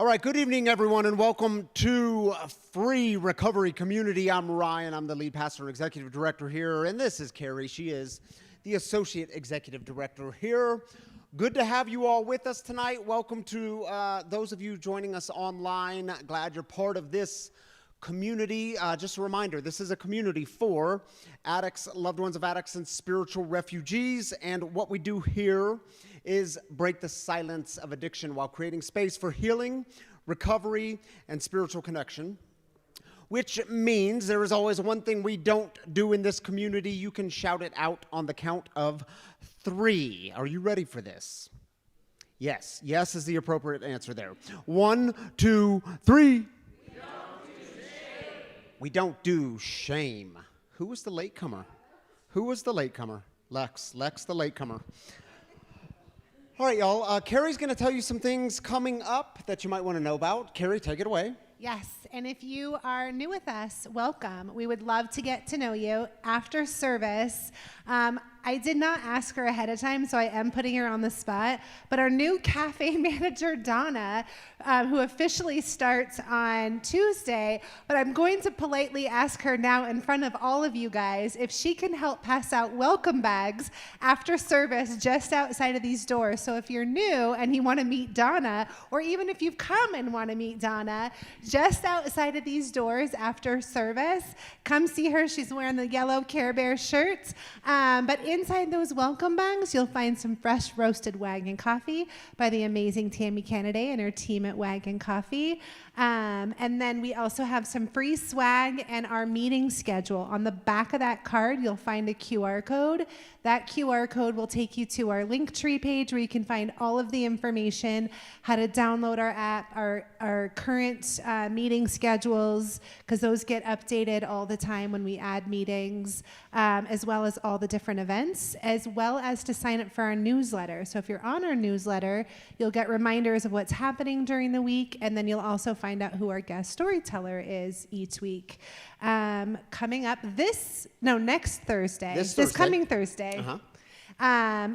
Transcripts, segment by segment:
All right, good evening, everyone, and welcome to Free Recovery Community. I'm Ryan. I'm the lead pastor and executive director here, and this is Carrie. She is the associate executive director here. Good to have you all with us tonight. Welcome to those of you joining us online. Glad you're part of this community. Just a reminder, this is a community for addicts, loved ones of addicts, and spiritual refugees. And what we do here is break the silence of addiction while creating space for healing, recovery, and spiritual connection. Which means there is always one thing we don't do in this community. You can shout it out on the count of 3. Are you ready for this? Yes. Yes is the appropriate answer there. 1, 2, 3. We don't do shame. Who was the latecomer? Who was the latecomer? Lex the latecomer. All right, y'all. Carrie's going to tell you some things coming up that you might want to know about. Carrie, take it away. Yes, and if you are new with us, welcome. We would love to get to know you after service. I did not ask her ahead of time, so I am putting her on the spot. But our new cafe manager, Donna, who officially starts on Tuesday, but I'm going to politely ask her now in front of all of you guys if she can help pass out welcome bags after service just outside of these doors. So if you're new and you want to meet Donna, or even if you've come and want to meet Donna, just outside of these doors after service, come see her. She's wearing the yellow Care Bear shirt. But inside those welcome bags, you'll find some fresh roasted Wagon coffee by the amazing Tammy Kennedy and her team at Wagon Coffee. And then we also have some free swag and our meeting schedule. On the back of that card, you'll find a QR code. That QR code will take you to our Linktree page where you can find all of the information, how to download our app, our current meeting schedules, because those get updated all the time when we add meetings, as well as all the different events, as well as to sign up for our newsletter. So if you're on our newsletter, you'll get reminders of what's happening during the week, and then you'll also find out who our guest storyteller is each week. Coming up next Thursday. This coming Thursday.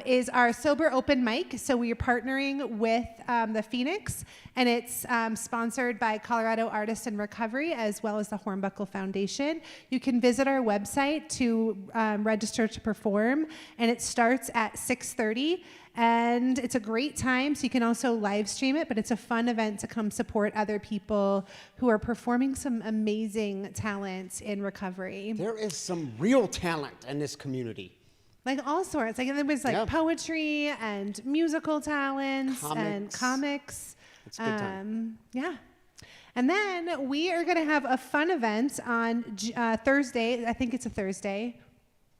Is our Sober Open Mic. So we are partnering with the Phoenix, and it's sponsored by Colorado Artists in Recovery as well as the Hornbuckle Foundation. You can visit our website to register to perform, and it starts at 6:30. And it's a great time, so you can also live stream it, but it's a fun event to come support other people who are performing some amazing talent in recovery. There is some real talent in this community. Like all sorts. Like there was poetry and musical talents and comics. It's a good time. Yeah. And then we are going to have a fun event on Thursday. I think it's a Thursday.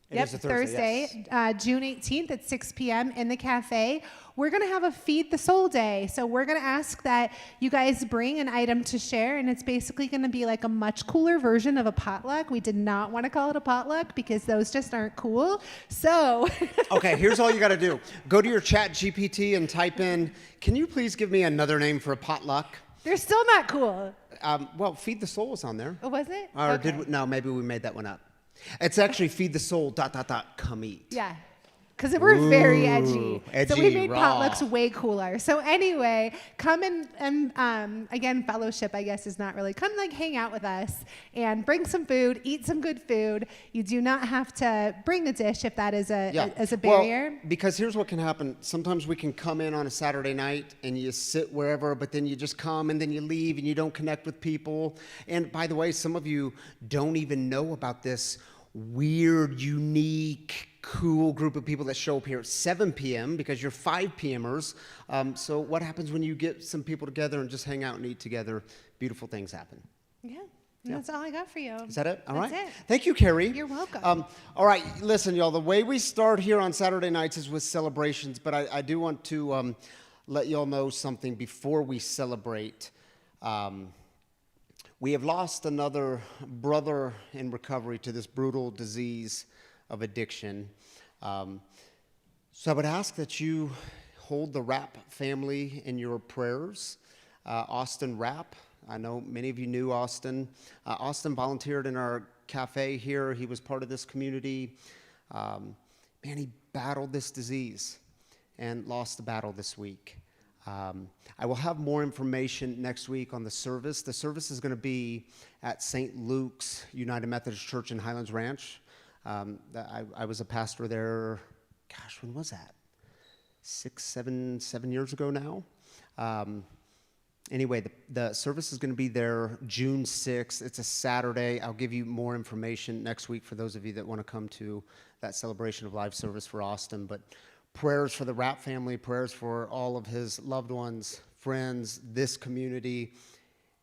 It is a Thursday, yes. June 18th at 6 p.m. in the cafe. We're going to have a Feed the Soul Day. So we're going to ask that you guys bring an item to share, and it's basically going to be like a much cooler version of a potluck. We did not want to call it a potluck because those just aren't cool. So okay, here's all you got to do. Go to your chat GPT and type in, can you please give me another name for a potluck? They're still not cool. Well, Feed the Soul was on there. Oh, was it? Or okay. No, maybe we made that one up. It's actually Feed the Soul, ... come eat. Yeah, because we're very edgy. Edgy, so we made raw. potlucks way cooler. So anyway, come and again, fellowship, I guess, is not really. Come hang out with us and bring some food, eat some good food. You do not have to bring a dish if that is a barrier. Well, because here's what can happen. Sometimes we can come in on a Saturday night and you sit wherever, but then you just come and then you leave and you don't connect with people. And by the way, some of you don't even know about this weird, unique, cool group of people that show up here at 7 p.m. because you're 5 p.m.ers. So what happens when you get some people together and just hang out and eat together? Beautiful things happen. Yeah. That's all I got for you. Is that it? All right. That's it. Thank you, Carrie. You're welcome. All right. Listen, y'all, the way we start here on Saturday nights is with celebrations, but I do want to let y'all know something before we celebrate. We have lost another brother in recovery to this brutal disease of addiction. So I would ask that you hold the Rapp family in your prayers. Austin Rapp, I know many of you knew Austin. Austin volunteered in our cafe here. He was part of this community. He battled this disease and lost the battle this week. I will have more information next week on the service. The service is going to be at St. Luke's United Methodist Church in Highlands Ranch. I was a pastor there, gosh, when was that? 7 years ago now. Anyway, the service is going to be there June 6th. It's a Saturday. I'll give you more information next week for those of you that want to come to that celebration of live service for Austin. But prayers for the Rapp family, prayers for all of his loved ones, friends, this community.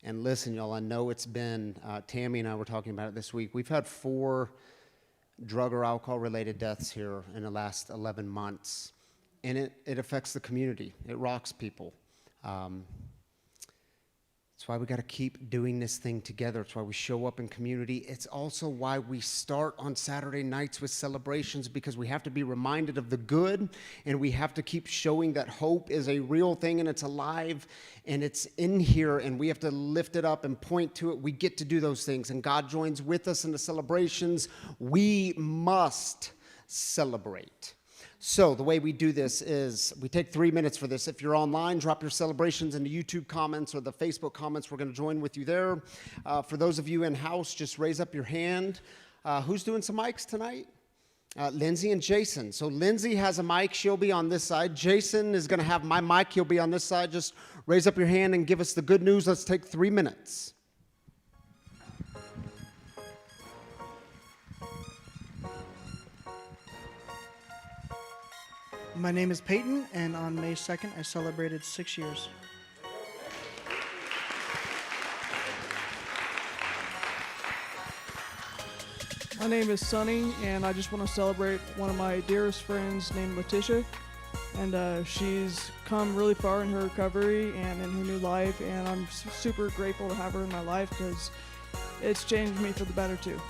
And listen, y'all, I know it's been, Tammy and I were talking about it this week. We've had 4 drug or alcohol-related deaths here in the last 11 months. And it affects the community. It rocks people. That's why we got to keep doing this thing together. It's why we show up in community. It's also why we start on Saturday nights with celebrations, because we have to be reminded of the good, and we have to keep showing that hope is a real thing and it's alive and it's in here, and we have to lift it up and point to it. We get to do those things, and God joins with us in the celebrations. We must celebrate. So the way we do this is we take 3 minutes for this. If you're online, drop your celebrations in the YouTube comments or the Facebook comments. We're going to join with you there. For those of you in-house, just raise up your hand. Who's doing some mics tonight? Lindsay and Jason. So Lindsay has a mic. She'll be on this side. Jason is going to have my mic. He'll be on this side. Just raise up your hand and give us the good news. Let's take 3 minutes. My name is Peyton, and on May 2nd, I celebrated 6 years. My name is Sunny, and I just want to celebrate one of my dearest friends named Letitia. And she's come really far in her recovery and in her new life, and I'm super grateful to have her in my life because it's changed me for the better too.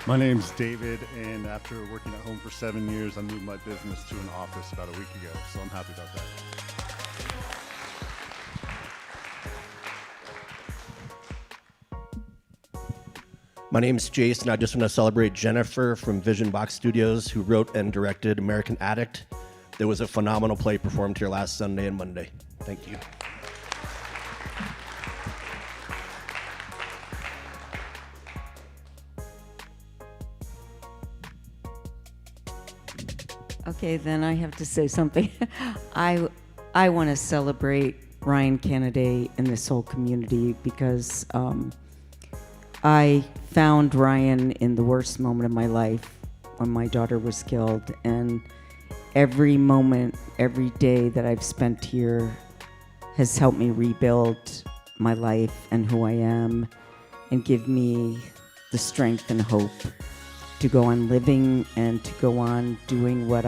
My name's David, and after working at home for 7 years, I moved my business to an office about a week ago, so I'm happy about that. My name's Jason. I just want to celebrate Jennifer from Vision Box Studios, who wrote and directed American Addict. There was a phenomenal play performed here last Sunday and Monday. Thank you. Okay, then I have to say something. I want to celebrate Ryan Kennedy and this whole community because I found Ryan in the worst moment of my life when my daughter was killed, and every moment, every day that I've spent here has helped me rebuild my life and who I am and give me the strength and hope to go on living and to go on doing what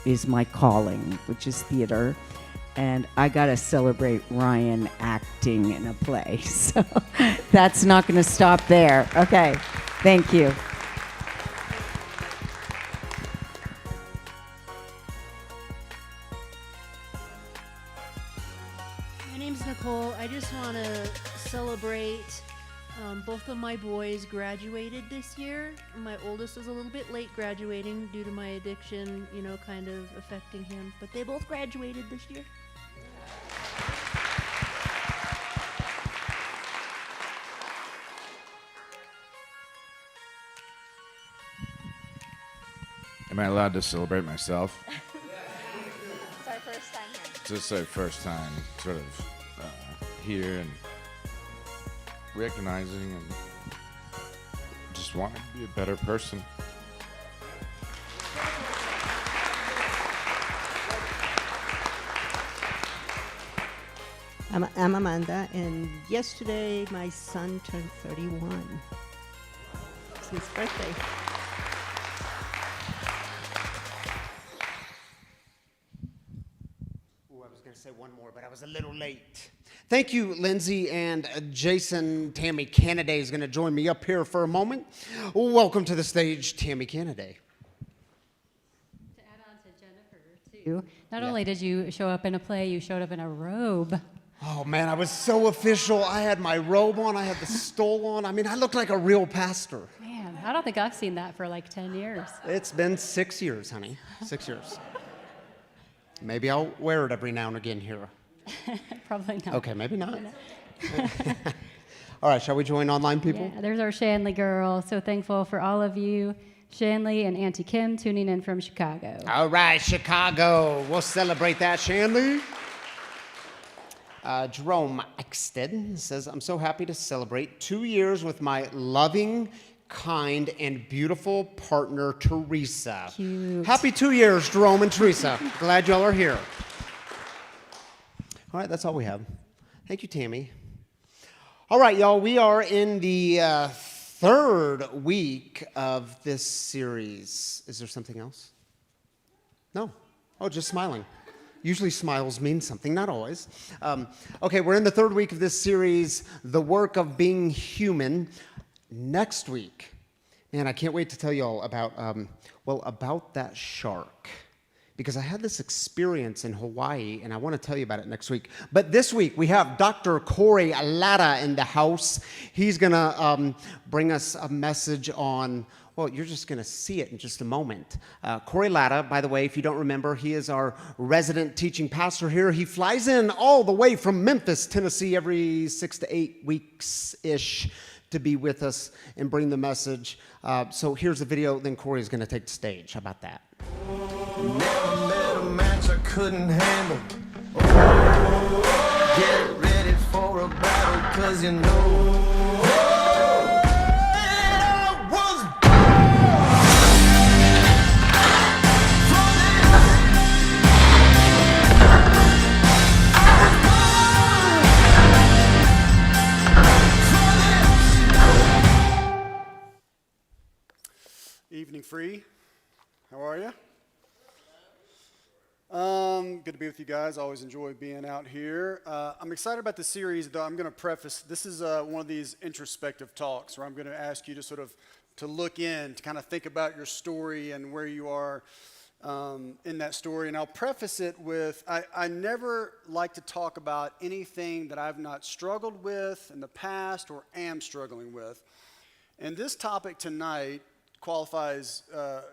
is my calling, which is theater. And I gotta celebrate Ryan acting in a play. So that's not gonna stop there. Okay, thank you. My name's Nicole. I just want to celebrate both of my boys graduated this year. My oldest is a little bit late graduating due to my addiction, kind of affecting him. But they both graduated this year. Am I allowed to celebrate myself? It's our first time here. It's just our first time sort of here and recognizing and just wanting to be a better person. I'm Amanda, and yesterday my son turned 31. It's his birthday. I was going to say one more, but I was a little late. Thank you, Lindsay and Jason. Tammy Kennedy is going to join me up here for a moment. Welcome to the stage, Tammy Kennedy. To add on to Jennifer, too, not only did you show up in a play, you showed up in a robe. Oh, man, I was so official. I had my robe on. I had the stole on. I mean, I looked like a real pastor. Man, I don't think I've seen that for like 10 years. It's been 6 years, honey. 6 years. Maybe I'll wear it every now and again here. Probably not. Okay, maybe not. All right, shall we join online people? Yeah, there's our Shanley girl. So thankful for all of you, Shanley and Auntie Kim, tuning in from Chicago. All right, Chicago. We'll celebrate that, Shanley. Jerome Exted says, I'm so happy to celebrate 2 years with my loving, kind, and beautiful partner, Teresa. Cute. Happy 2 years, Jerome and Teresa. Glad y'all are here. All right, that's all we have. Thank you, Tammy. All right, y'all, we are in the third week of this series. Is there something else? No. Oh, just smiling. Usually smiles mean something, not always. Okay, we're in the third week of this series, The Work of Being Human. Next week, man, I can't wait to tell y'all about, about that shark. Because I had this experience in Hawaii, and I want to tell you about it next week. But this week, we have Dr. Corey Latta in the house. He's going to bring us a message on, well, you're just going to see it in just a moment. Corey Latta, by the way, if you don't remember, he is our resident teaching pastor here. He flies in all the way from Memphis, Tennessee, every 6 to 8 weeks-ish to be with us and bring the message. So here's the video, then Corey's going to take the stage. How about that? Never met a match I couldn't handle. Oh, get ready for a battle, cause you know. Evening free. How are you? Good to be with you guys. I always enjoy being out here. I'm excited about the series, though. I'm going to preface, this is one of these introspective talks where I'm going to ask you to sort of to look in, to kind of think about your story and where you are in that story. And I'll preface it with, I never like to talk about anything that I've not struggled with in the past or am struggling with. And this topic tonight qualifies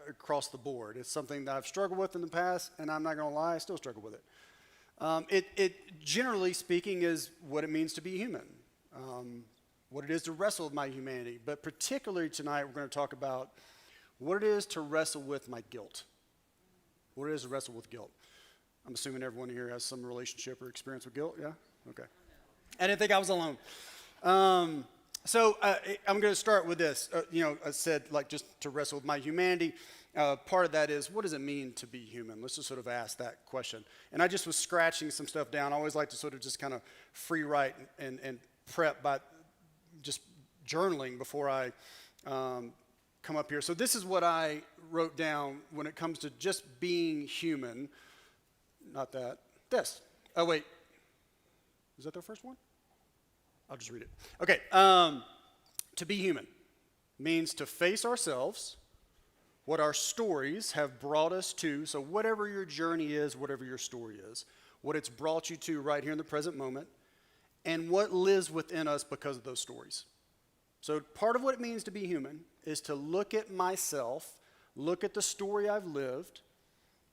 across the board. It's something that I've struggled with in the past, and I'm not going to lie, I still struggle with it. It generally speaking is what it means to be human, what it is to wrestle with my humanity. But particularly tonight, we're going to talk about what it is to wrestle with my guilt. What it is to wrestle with guilt. I'm assuming everyone here has some relationship or experience with guilt, yeah? Okay. I didn't think I was alone. So I'm going to start with this. I said, like, just to wrestle with my humanity. Part of that is, what does it mean to be human? Let's just sort of ask that question. And I just was scratching some stuff down. I always like to sort of just kind of free write and prep by just journaling before I come up here. So this is what I wrote down when it comes to just being human. Not that. This. Oh, wait. Is that the first one? I'll just read it. Okay, to be human means to face ourselves, what our stories have brought us to. So whatever your journey is, whatever your story is, what it's brought you to right here in the present moment, and what lives within us because of those stories. So part of what it means to be human is to look at myself, look at the story I've lived,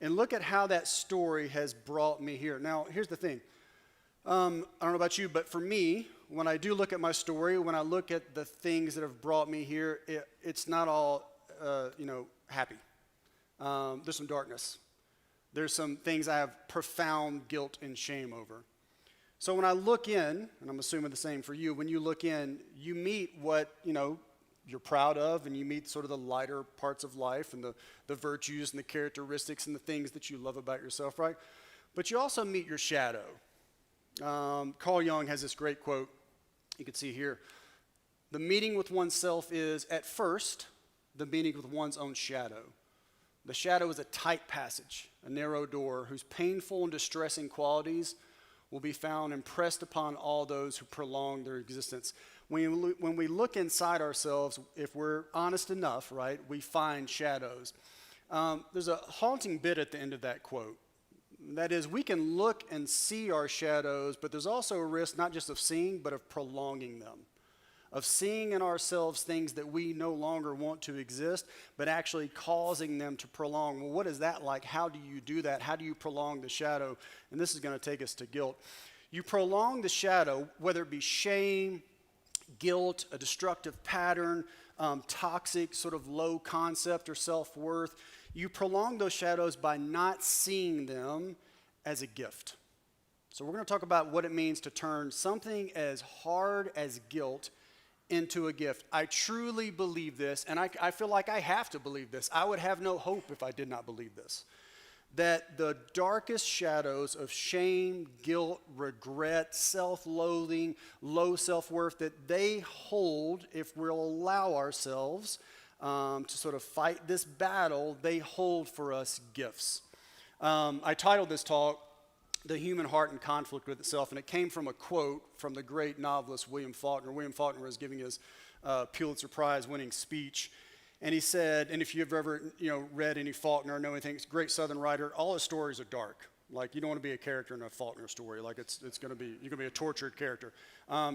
and look at how that story has brought me here. Now, here's the thing. I don't know about you, but for me, when I do look at my story, when I look at the things that have brought me here, it's not all, happy. There's some darkness. There's some things I have profound guilt and shame over. So when I look in, and I'm assuming the same for you, when you look in, you meet what, you're proud of, and you meet sort of the lighter parts of life and the virtues and the characteristics and the things that you love about yourself, right? But you also meet your shadow. Carl Jung has this great quote, you can see here. The meeting with oneself is, at first, the meeting with one's own shadow. The shadow is a tight passage, a narrow door, whose painful and distressing qualities will be found impressed upon all those who prolong their existence. When we look inside ourselves, if we're honest enough, right, we find shadows. There's a haunting bit at the end of that quote. That is, we can look and see our shadows, but there's also a risk not just of seeing, but of prolonging them. of seeing in ourselves things that we no longer want to exist, but actually causing them to prolong. Well, what is that like? How do you do that? How do you prolong the shadow? And this is going to take us to guilt. You prolong the shadow, whether it be shame, guilt, a destructive pattern, toxic, sort of low concept or self-worth. You prolong those shadows by not seeing them as a gift. So we're going to talk about what it means to turn something as hard as guilt into a gift. I truly believe this, and I feel like I have to believe this. I would have no hope if I did not believe this. That the darkest shadows of shame, guilt, regret, self-loathing, low self-worth, that they hold, if we'll allow ourselves to sort of fight this battle, they hold for us gifts. I titled this talk, The Human Heart in Conflict with Itself, and it came from a quote from the great novelist William Faulkner. William Faulkner was giving his Pulitzer Prize winning speech, and he said, and if you've ever read any Faulkner or know anything, he's a great Southern writer. All his stories are dark. Like, you don't want to be a character in a Faulkner story. Like, it's going to be, you're going to be a tortured character.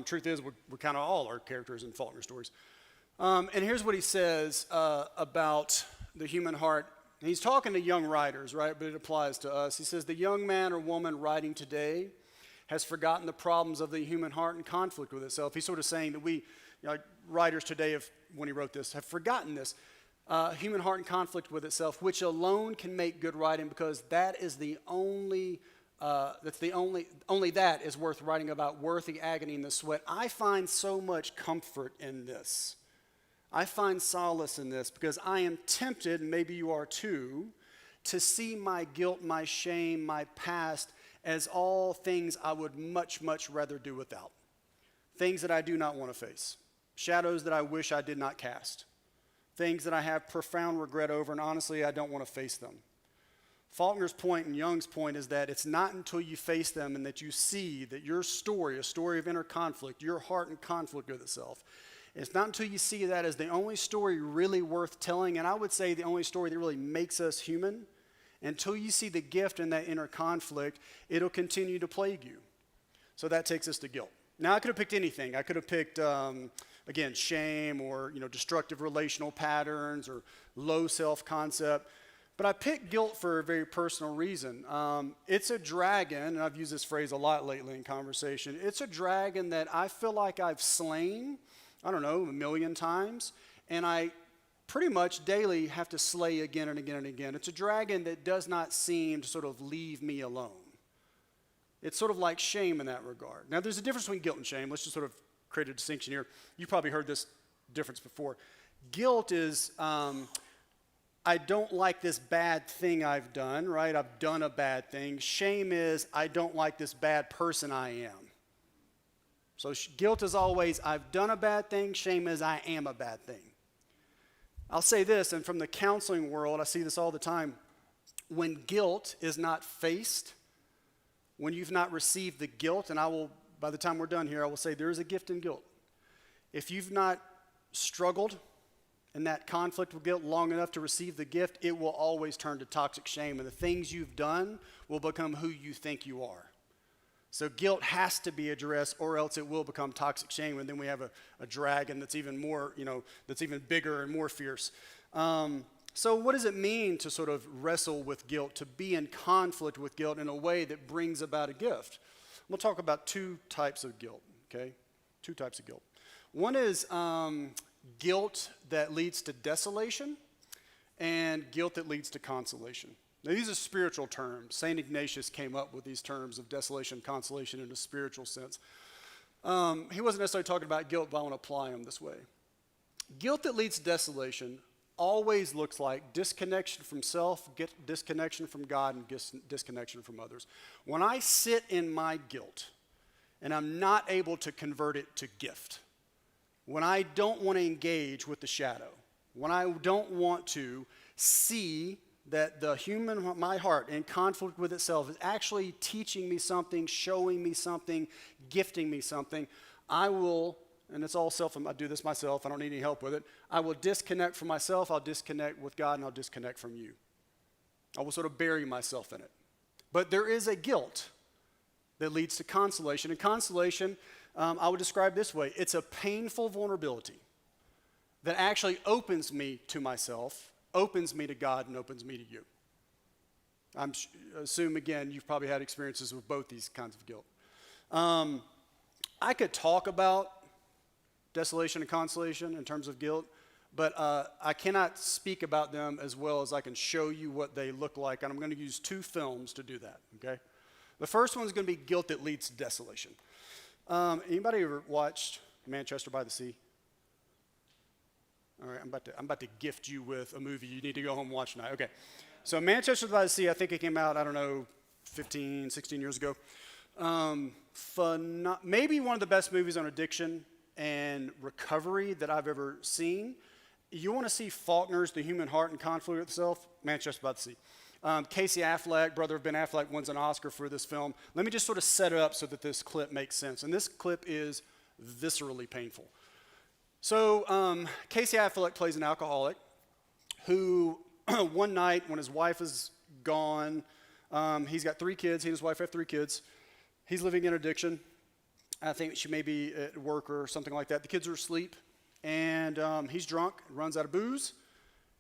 Truth is, we kind of all are characters in Faulkner stories. And here's what he says about the human heart. He's talking to young writers, right? But it applies to us. He says, the young man or woman writing today has forgotten the problems of the human heart in conflict with itself. He's sort of saying that we, like writers today, when he wrote this, have forgotten this. Human heart in conflict with itself, which alone can make good writing, because that is the only that is worth writing about, worth the agony and the sweat. I find so much comfort in this. I find solace in this because I am tempted, and maybe you are too, to see my guilt, my shame, my past as all things I would much, much rather do without. Things that I do not want to face. Shadows that I wish I did not cast. Things that I have profound regret over, and honestly, I don't want to face them. Faulkner's point and Jung's point is that it's not until you face them and that you see that your story, a story of inner conflict, your heart in conflict with itself, it's not until you see that as the only story really worth telling, and I would say the only story that really makes us human, until you see the gift in that inner conflict, it'll continue to plague you. So that takes us to guilt. Now, I could have picked anything. I could have picked, again, shame or destructive relational patterns or low self-concept. But I picked guilt for a very personal reason. It's a dragon, and I've used this phrase a lot lately in conversation. It's a dragon that I feel like I've slain, I don't know, 1 million times, and I pretty much daily have to slay again and again and again. It's a dragon that does not seem to sort of leave me alone. It's sort of like shame in that regard. Now, there's a difference between guilt and shame. Let's just sort of create a distinction here. You've probably heard this difference before. Guilt is, I don't like this bad thing I've done, right? I've done a bad thing. Shame is, I don't like this bad person I am. So guilt is always, I've done a bad thing. Shame is, I am a bad thing. I'll say this, and from the counseling world, I see this all the time. When guilt is not faced, when you've not received the guilt, and I will, by the time we're done here, I will say there is a gift in guilt. If you've not struggled in that conflict with guilt long enough to receive the gift, it will always turn to toxic shame, and the things you've done will become who you think you are. So guilt has to be addressed, or else it will become toxic shame, and then we have a dragon that's even more, that's even bigger and more fierce. So what does it mean to sort of wrestle with guilt, to be in conflict with guilt in a way that brings about a gift? We'll talk about 2 types of guilt, okay? 2 types of guilt. One is guilt that leads to desolation and guilt that leads to consolation. Now, these are spiritual terms. St. Ignatius came up with these terms of desolation and consolation in a spiritual sense. He wasn't necessarily talking about guilt, but I want to apply them this way. Guilt that leads to desolation always looks like disconnection from self, disconnection from God, and disconnection from others. When I sit in my guilt and I'm not able to convert it to gift, when I don't want to engage with the shadow, when I don't want to see that my heart in conflict with itself is actually teaching me something, showing me something, gifting me something, I will, and it's all self, I do this myself, I don't need any help with it, I will disconnect from myself, I'll disconnect with God, and I'll disconnect from you. I will sort of bury myself in it. But there is a guilt that leads to consolation, and consolation, I would describe this way. It's a painful vulnerability that actually opens me to myself, opens me to God, and opens me to you. Assume, again, you've probably had experiences with both these kinds of guilt. I could talk about desolation and consolation in terms of guilt, but I cannot speak about them as well as I can show you what they look like, and I'm going to use 2 films to do that, okay? The first one is going to be Guilt That Leads to Desolation. Anybody ever watched Manchester by the Sea? All right, I'm about to gift you with a movie you need to go home and watch tonight. Okay, so Manchester by the Sea, I think it came out, 15, 16 years ago. Maybe one of the best movies on addiction and recovery that I've ever seen. You want to see Faulkner's The Human Heart and Conflict with Itself? Manchester by the Sea. Casey Affleck, brother of Ben Affleck, wins an Oscar for this film. Let me just sort of set it up so that this clip makes sense. And this clip is viscerally painful. So Casey Affleck plays an alcoholic who one night when his wife is gone, he's got 3 kids. He and his wife have 3 kids. He's living in addiction. I think she may be at work or something like that. The kids are asleep, and he's drunk, runs out of booze,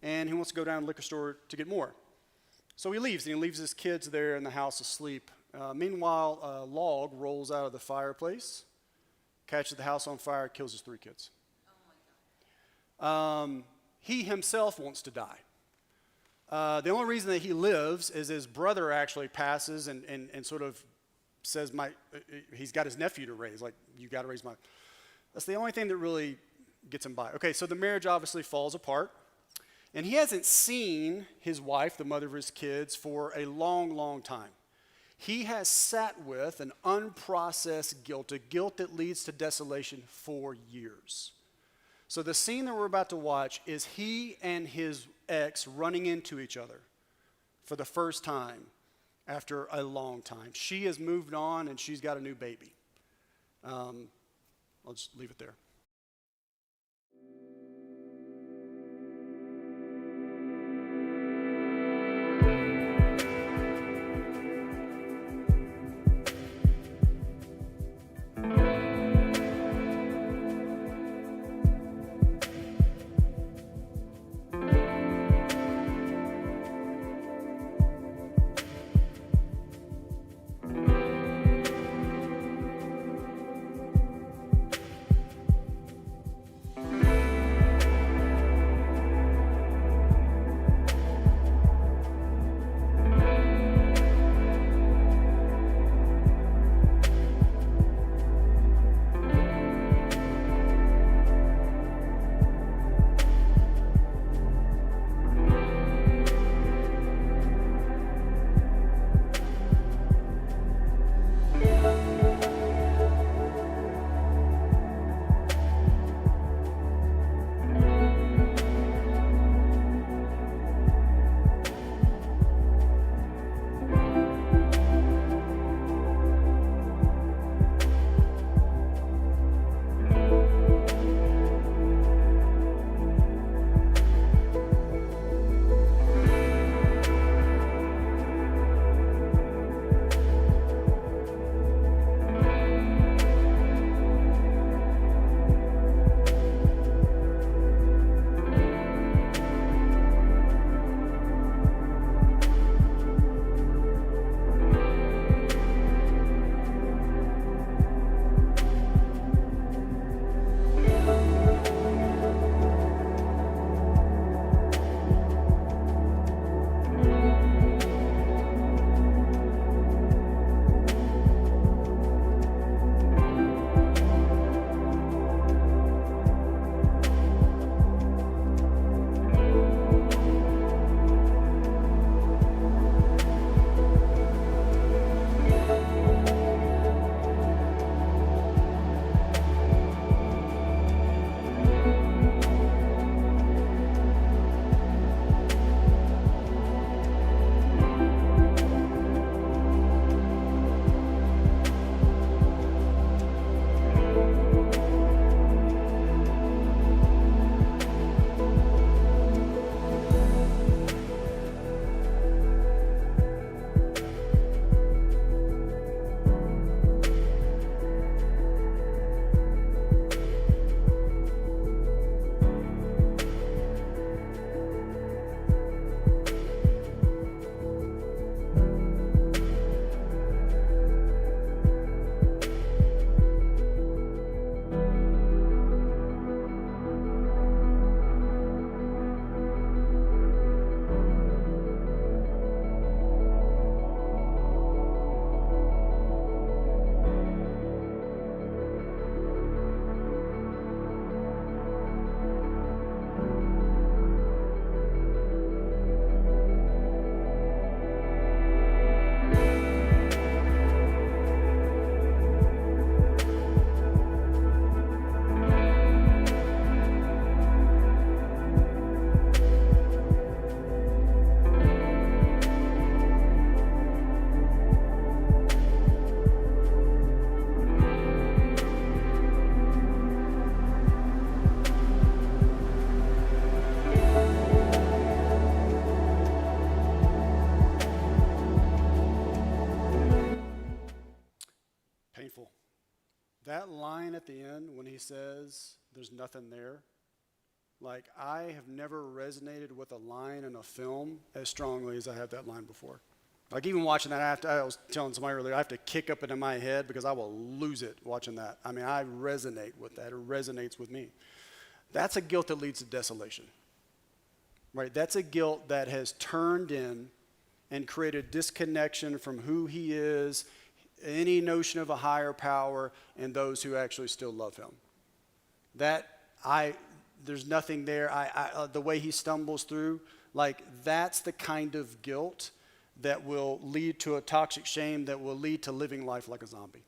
and he wants to go down to the liquor store to get more. So he leaves, and he leaves his kids there in the house asleep. Meanwhile, a log rolls out of the fireplace, catches the house on fire, kills his 3 kids. Oh my God. He himself wants to die. The only reason that he lives is his brother actually passes and sort of says, he's got his nephew to raise, like, you got to raise my. That's the only thing that really gets him by. Okay, so the marriage obviously falls apart. And he hasn't seen his wife, the mother of his kids, for a long, long time. He has sat with an unprocessed guilt, a guilt that leads to desolation for years. So the scene that we're about to watch is he and his ex running into each other for the first time after a long time. She has moved on and she's got a new baby. I'll just leave it there. end when he says, "There's nothing there." Like, I have never resonated with a line in a film as strongly as I have that line before. Like, even watching that, I was telling somebody earlier, I have to kick up into my head because I will lose it watching that. I mean, I resonate with that. It resonates with me. That's a guilt that leads to desolation, right? That's a guilt that has turned in and created disconnection from who he is, any notion of a higher power, and those who actually still love him. There's nothing there. The way he stumbles through, like, that's the kind of guilt that will lead to a toxic shame that will lead to living life like a zombie,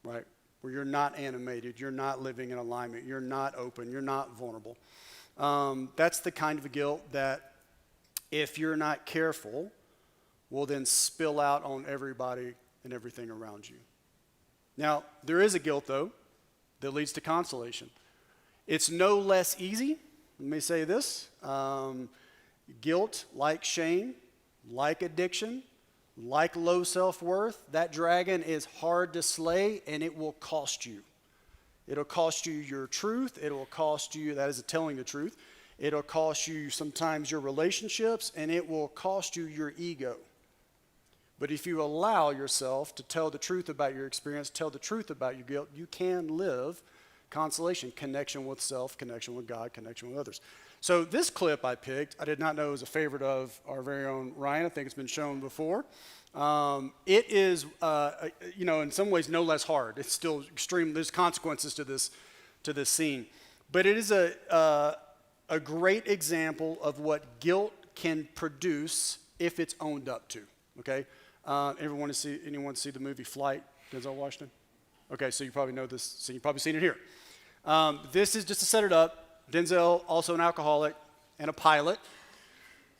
right? Where you're not animated, you're not living in alignment, you're not open, you're not vulnerable. That's the kind of guilt that, if you're not careful, will then spill out on everybody and everything around you. Now, there is a guilt, though, that leads to consolation. It's no less easy. Let me say this. Guilt, like shame, like addiction, like low self-worth, that dragon is hard to slay, and it will cost you. It'll cost you your truth. It'll cost you, that is telling the truth. It'll cost you sometimes your relationships, and it will cost you your ego. But if you allow yourself to tell the truth about your experience, tell the truth about your guilt, you can live consolation, connection with self, connection with God, connection with others. So this clip I picked, I did not know it was a favorite of our very own Ryan. I think it's been shown before. It is, in some ways no less hard. It's still extreme. There's consequences to this scene. But it is a great example of what guilt can produce if it's owned up to, okay? Anyone see the movie Flight, Denzel Washington? Okay, so you probably know this, so you've probably seen it here. This is just to set it up. Denzel, also an alcoholic and a pilot,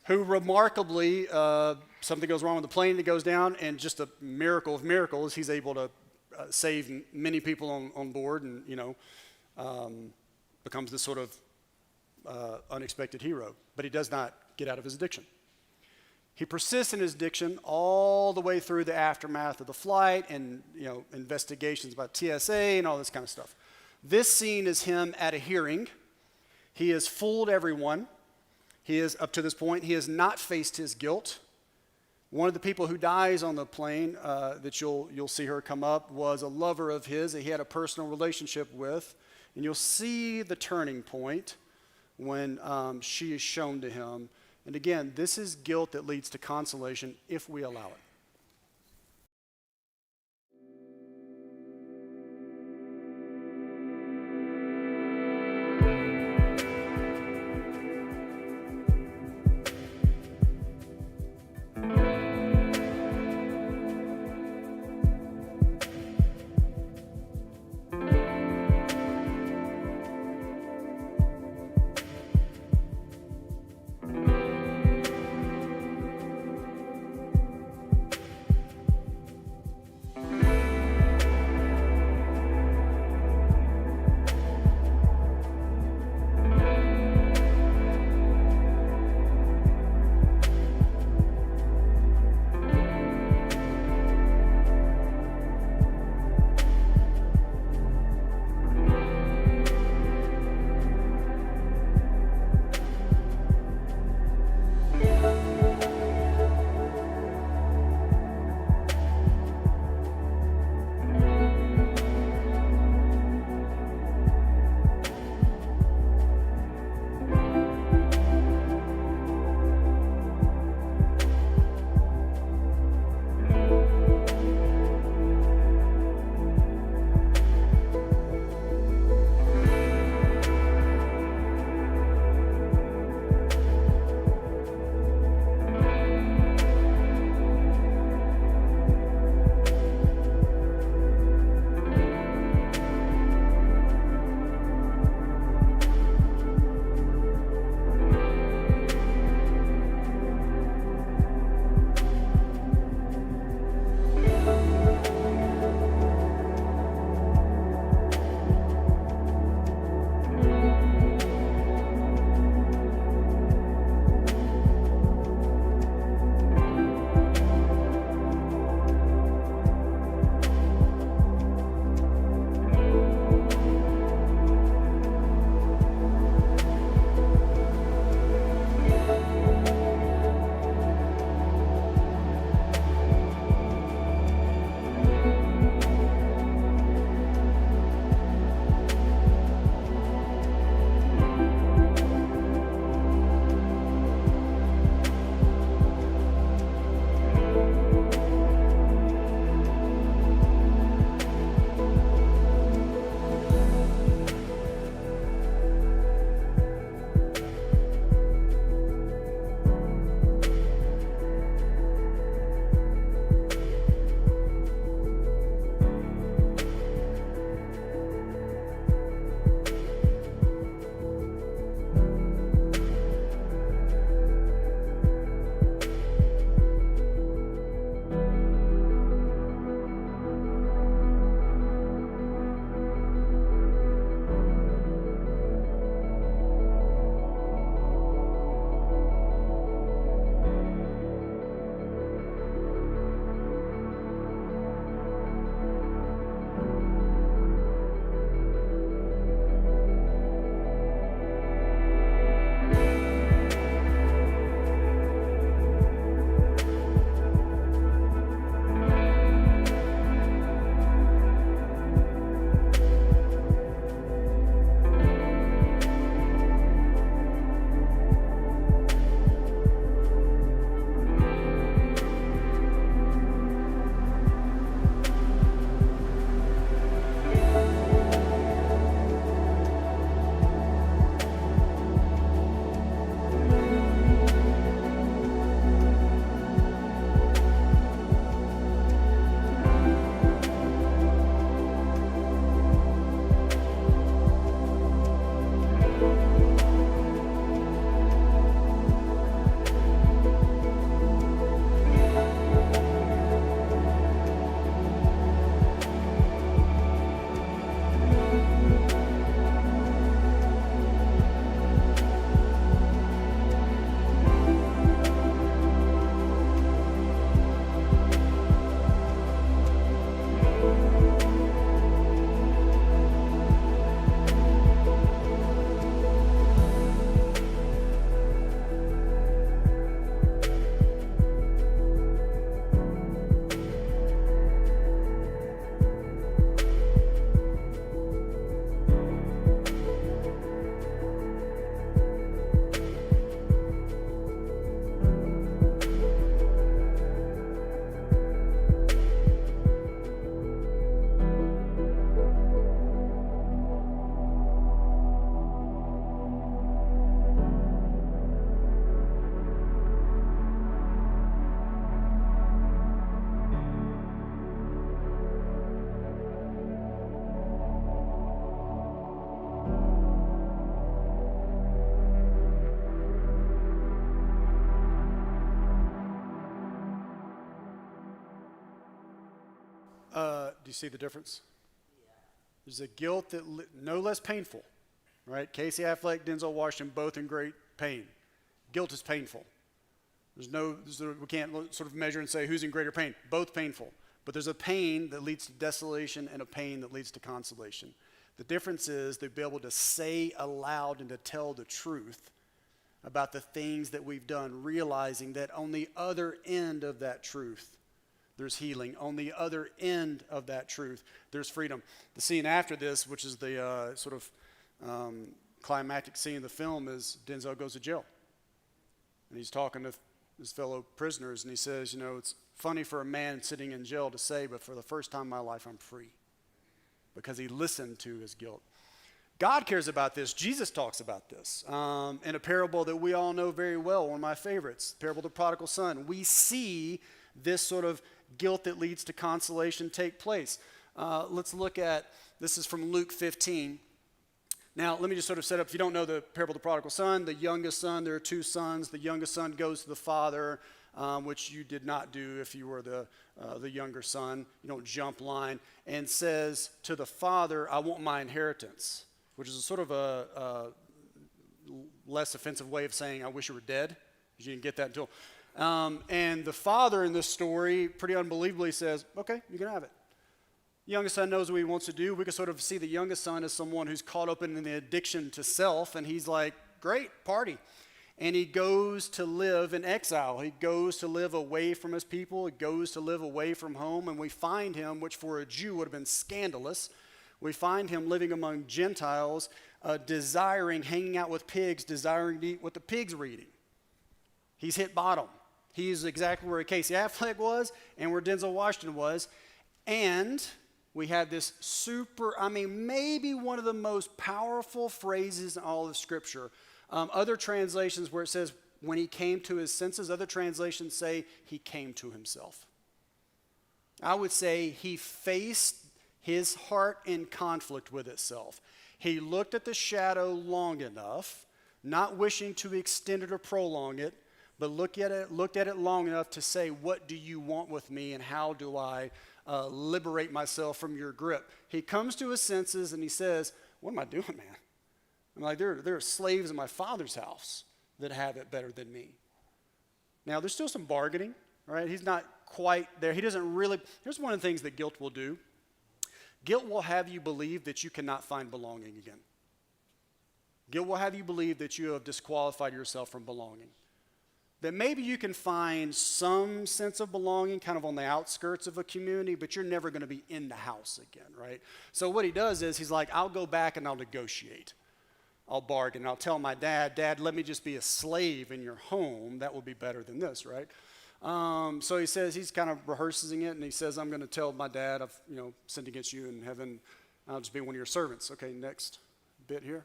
who remarkably, something goes wrong with the plane that goes down, and just a miracle of miracles, he's able to save many people on board, and becomes this sort of unexpected hero. But he does not get out of his addiction. He persists in his addiction all the way through the aftermath of the flight, and investigations about TSA and all this kind of stuff. This scene is him at a hearing. He has fooled everyone. He is, up to this point, he has not faced his guilt. One of the people who dies on the plane, that you'll see her come up, was a lover of his that he had a personal relationship with. And you'll see the turning point when she is shown to him. And again, this is guilt that leads to consolation if we allow it. Do you see the difference? There's a guilt that no less painful, right? Casey Affleck, Denzel Washington, both in great pain. Guilt is painful. We can't sort of measure and say who's in greater pain. Both painful. But there's a pain that leads to desolation and a pain that leads to consolation. The difference is they'll be able to say aloud and to tell the truth about the things that we've done, realizing that on the other end of that truth, there's healing. On the other end of that truth, there's freedom. The scene after this, which is the sort of climactic scene of the film, is Denzel goes to jail. And he's talking to his fellow prisoners, and he says, you know, it's funny for a man sitting in jail to say, but for the first time in my life, I'm free. Because he listened to his guilt. God cares about this. Jesus talks about this in a parable that we all know very well, one of my favorites, the parable of the prodigal son. We see this sort of guilt that leads to consolation take place. Let's look at, this is from Luke 15. Now, let me just sort of set up, if you don't know the parable of the prodigal son, the youngest son, there are two sons. The youngest son goes to the father, which you did not do if you were the younger son. You don't jump line, and says to the father, I want my inheritance, which is a sort of a less offensive way of saying, I wish you were dead, because you didn't get that until. And the father in this story, pretty unbelievably, says, okay, you can have it. The youngest son knows what he wants to do. We can sort of see the youngest son as someone who's caught up in the addiction to self, and he's like, great, party. And he goes to live in exile. He goes to live away from his people. He goes to live away from home, and we find him, which for a Jew would have been scandalous, we find him living among Gentiles, desiring, hanging out with pigs, desiring to eat what the pigs were eating. He's hit bottom. He's exactly where Casey Affleck was and where Denzel Washington was. And we have this maybe one of the most powerful phrases in all of Scripture. Other translations where it says, when he came to his senses, other translations say he came to himself. I would say he faced his heart in conflict with itself. He looked at the shadow long enough, not wishing to extend it or prolong it, but looked at it long enough to say, what do you want with me, and how do I liberate myself from your grip? He comes to his senses and he says, what am I doing, man? I'm like, there are slaves in my father's house that have it better than me. Now, there's still some bargaining, right? He's not quite there. He doesn't really, here's one of the things that guilt will do. Guilt will have you believe that you cannot find belonging again. Guilt will have you believe that you have disqualified yourself from belonging. That maybe you can find some sense of belonging kind of on the outskirts of a community, but you're never going to be in the house again, right? So what he does is he's like, I'll go back and I'll negotiate. I'll bargain. I'll tell my dad, let me just be a slave in your home. That will be better than this, right? So he says, he's kind of rehearsing it, and he says, I'm going to tell my dad, I've sinned against you in heaven. I'll just be one of your servants. Okay, next bit here.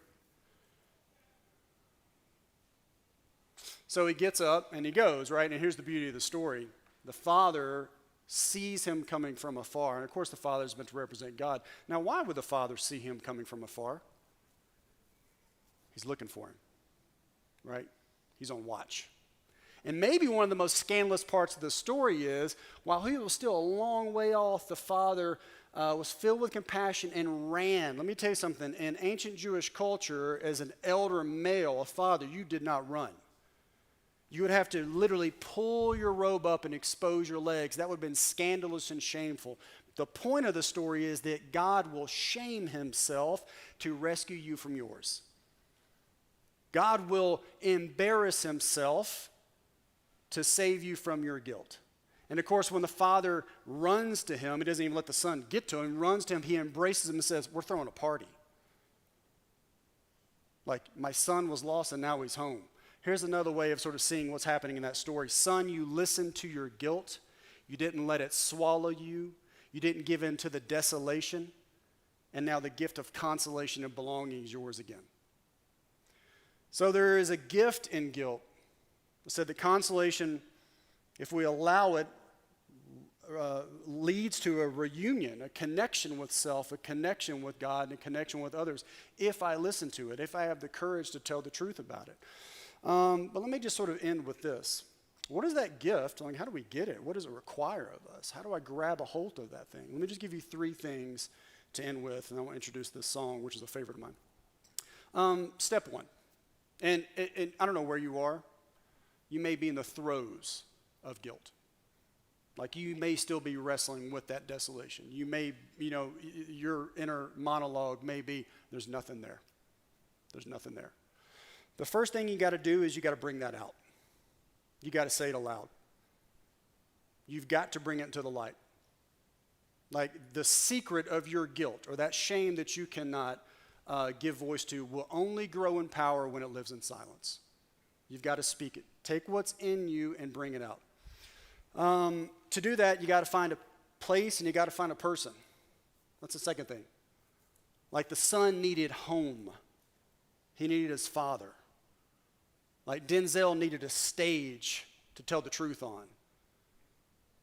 So he gets up and he goes, right? And here's the beauty of the story. The father sees him coming from afar. And of course, the father is meant to represent God. Now, why would the father see him coming from afar? He's looking for him, right? He's on watch. And maybe one of the most scandalous parts of the story is, while he was still a long way off, the father was filled with compassion and ran. Let me tell you something. In ancient Jewish culture, as an elder male, a father, you did not run. You would have to literally pull your robe up and expose your legs. That would have been scandalous and shameful. The point of the story is that God will shame himself to rescue you from yours. God will embarrass himself to save you from your guilt. And of course, when the father runs to him, he doesn't even let the son get to him, he runs to him, he embraces him and says, we're throwing a party. Like, my son was lost and now he's home. Here's another way of sort of seeing what's happening in that story. Son, you listened to your guilt. You didn't let it swallow you. You didn't give in to the desolation. And now the gift of consolation and belonging is yours again. So there is a gift in guilt. I said that consolation, if we allow it, leads to a reunion, a connection with self, a connection with God, and a connection with others, if I listen to it, if I have the courage to tell the truth about it. But let me just sort of end with this. what is that gift? Like, how do we get it? What does it require of us? How do I grab a hold of that thing? Let me just give you 3 things to end with, and I want to introduce this song, which is a favorite of mine. Step 1, and I don't know where you are. You may be in the throes of guilt. Like, you may still be wrestling with that desolation. You may, your inner monologue may be, there's nothing there. There's nothing there. The first thing you got to do is you got to bring that out. You got to say it aloud. You've got to bring it into the light. Like, the secret of your guilt or that shame that you cannot give voice to will only grow in power when it lives in silence. You've got to speak it. Take what's in you and bring it out. To do that, you got to find a place and you got to find a person. That's the second thing. Like, the son needed home. He needed his father. Like, Denzel needed a stage to tell the truth on.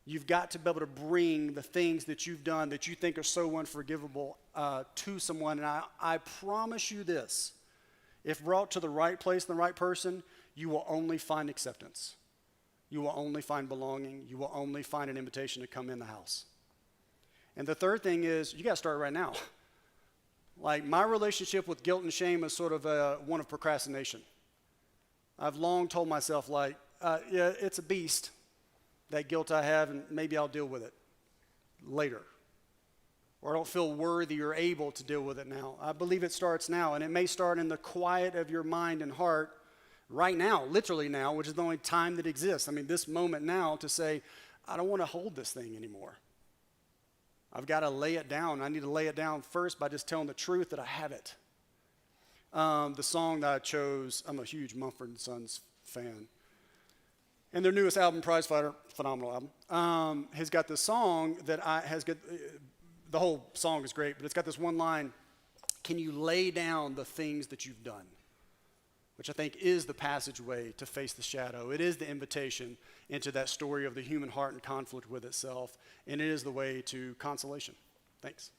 You've got to be able to bring the things that you've done that you think are so unforgivable to someone. And I promise you this, if brought to the right place and the right person, you will only find acceptance. You will only find belonging. You will only find an invitation to come in the house. And the third thing is, you got to start right now. Like, my relationship with guilt and shame is sort of one of procrastination. I've long told myself, like, yeah, it's a beast, that guilt I have, and maybe I'll deal with it later. Or I don't feel worthy or able to deal with it now. I believe it starts now, and it may start in the quiet of your mind and heart right now, literally now, which is the only time that exists. I mean, this moment now to say, I don't want to hold this thing anymore. I've got to lay it down. I need to lay it down first by just telling the truth that I have it. The song that I chose, I'm a huge Mumford & Sons fan. And their newest album, Prize Fighter, phenomenal album, has got this song that the whole song is great, but it's got this one line, can you lay down the things that you've done? Which I think is the passageway to face the shadow. It is the invitation into that story of the human heart in conflict with itself, and it is the way to consolation. Thanks.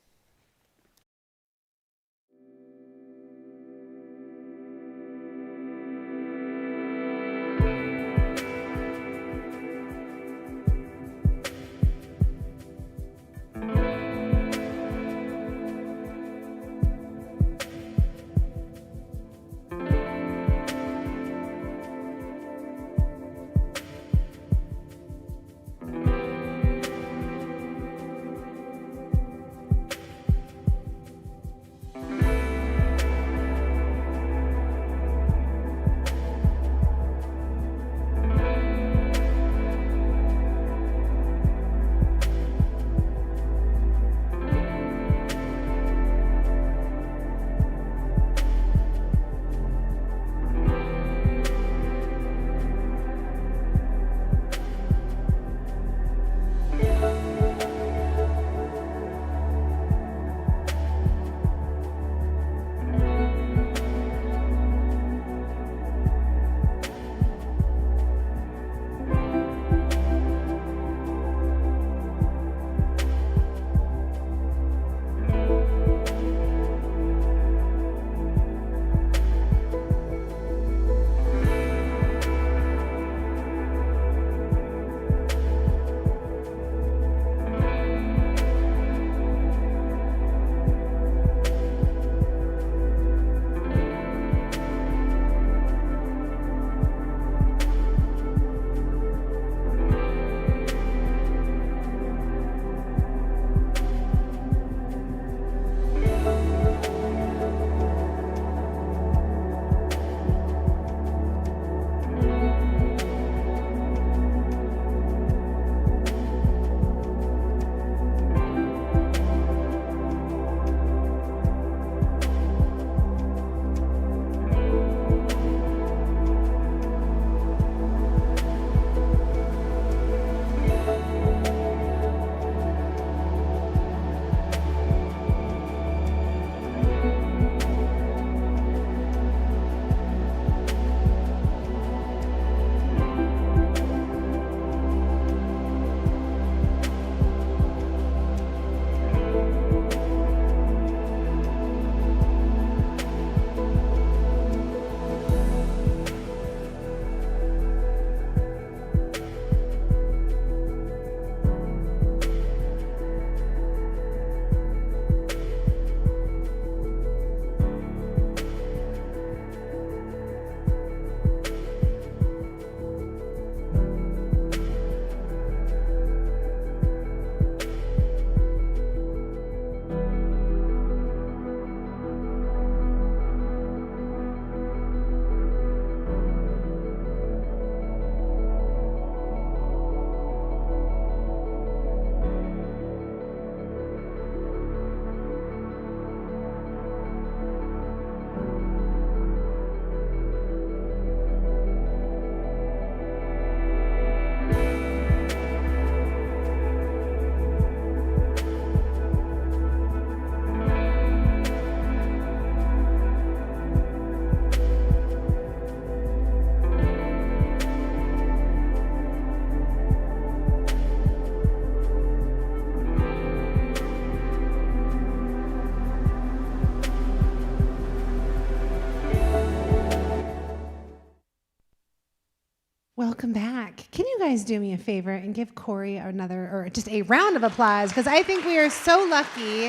Welcome back. Can you guys do me a favor and give Corey another, or just a round of applause? Because I think we are so lucky,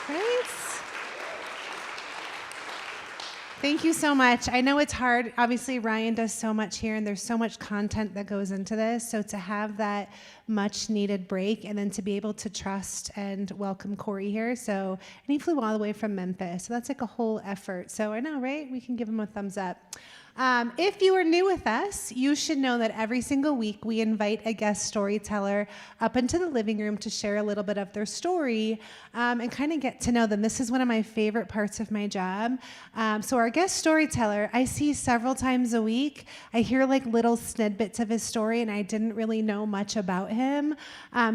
right? Thank you so much. I know it's hard. Obviously, Ryan does so much here, and there's so much content that goes into this. So to have that much needed break, and then to be able to trust and welcome Corey here. So, and he flew all the way from Memphis. So that's like a whole effort. So I know, right? We can give him a thumbs up. If you are new with us, you should know that every single week we invite a guest storyteller up into the living room to share a little bit of their story and kind of get to know them. This is one of my favorite parts of my job. So our guest storyteller, I see several times a week. I hear like little snippets of his story, and I didn't really know much about him.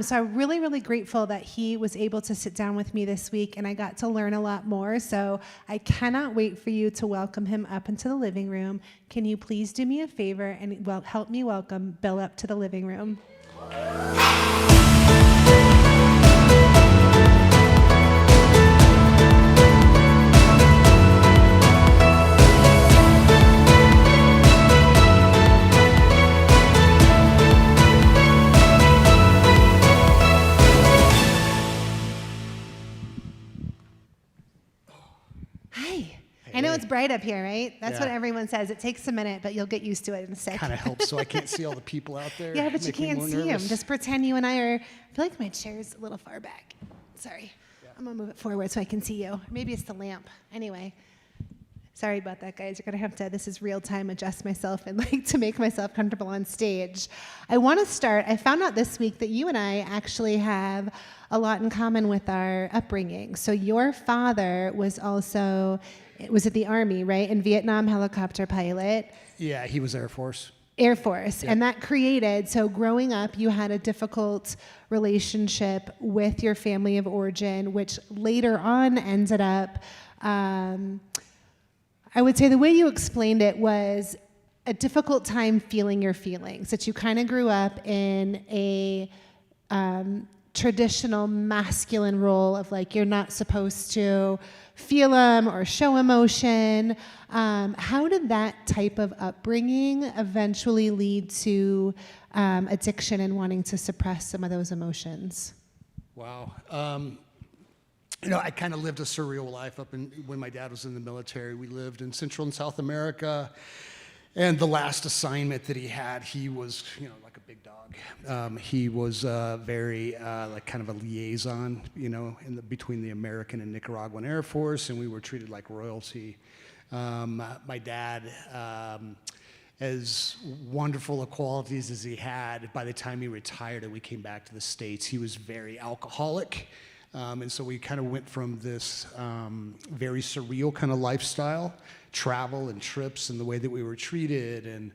So I'm really, really grateful that he was able to sit down with me this week, and I got to learn a lot more. So I cannot wait for you to welcome him up into the living room. Can you please do me a favor and help me welcome Bill up to the living room? Hi. I know it's bright up here, right? That's what everyone says. It takes a minute, but you'll get used to it in a second. Kind of helps so I can't see all the people out there. Yeah, but you Make me can't more see nervous. them. Just pretend you and I are. I feel like my chair's a little far back. Sorry. I'm going to move it forward so I can see you. Maybe it's the lamp. Anyway. Sorry about that, guys. You're going to have to, this is real time, adjust myself and like to make myself comfortable on stage. I want to start, I found out this week that you and I actually have a lot in common with our upbringing. So your father was also, was at the Army, right? In Vietnam, helicopter pilot. Yeah, he was Air Force. Air Force. Yep. And that created, so growing up, you had a difficult relationship with your family of origin, which later on ended up, I would say the way you explained it was a difficult time feeling your feelings, that you kind of grew up in a traditional masculine role of like, you're not supposed to feel them or show emotion. How did that type of upbringing eventually lead to addiction and wanting to suppress some of those emotions? Wow. You know, I kind of lived a surreal life when my dad was in the military. We lived in Central and South America, and the last assignment that he had, he was, you know, like a big dog. He was very like kind of a liaison, you know, between the American and Nicaraguan Air Force, and we were treated like royalty. My dad, as wonderful of qualities as he had, by the time he retired and we came back to the States, he was very alcoholic. And so we kind of went from this very surreal kind of lifestyle, travel and trips and the way that we were treated. And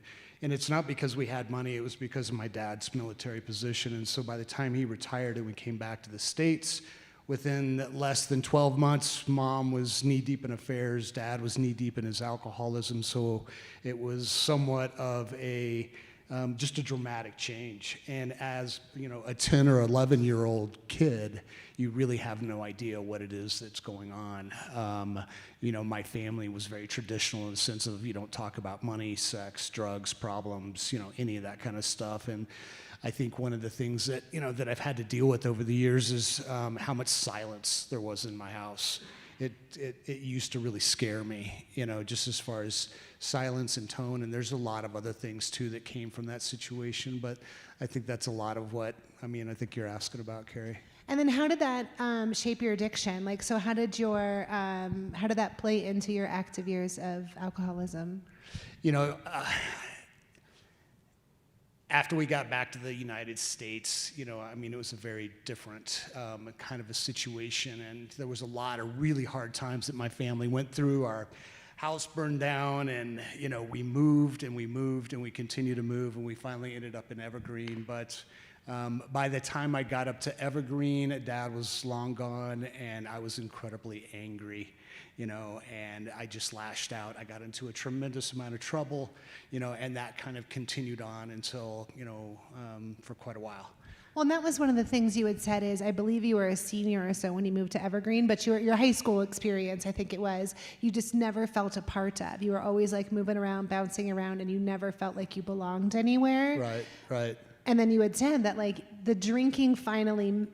it's not because we had money, it was because of my dad's military position. And so by the time he retired and we came back to the States, within less than 12 months, mom was knee-deep in affairs, dad was knee-deep in his alcoholism. So it was somewhat of a just a dramatic change. And as, you know, a 10 or 11-year-old kid, you really have no idea what it is that's going on. You know, my family was very traditional in the sense of you don't talk about money, sex, drugs, problems, you know, any of that kind of stuff. And I think one of the things that, you know, that I've had to deal with over the years is how much silence there was in my house. It used to really scare me, you know, just as far as silence and tone, and there's a lot of other things too that came from that situation, but I think that's a lot of what, I mean, I think you're asking about, Carrie. And then how did that shape your addiction? Like, so how did that play into your active years of alcoholism? You know, after we got back to the United States, you know, I mean, it was a very different kind of a situation, and there was a lot of really hard times that my family went through. Our house burned down, and, you know, we moved and we moved and we continued to move, and we finally ended up in Evergreen. But by the time I got up to Evergreen, Dad was long gone, and I was incredibly angry, you know, and I just lashed out. I got into a tremendous amount of trouble, you know, and that kind of continued on until, you know, for quite a while. Well, and that was one of the things you had said is, I believe you were a senior or so when you moved to Evergreen, but your high school experience, I think it was, you just never felt a part of. You were always like moving around, bouncing around, and you never felt like you belonged anywhere. Right. And then you had said that like the drinking finally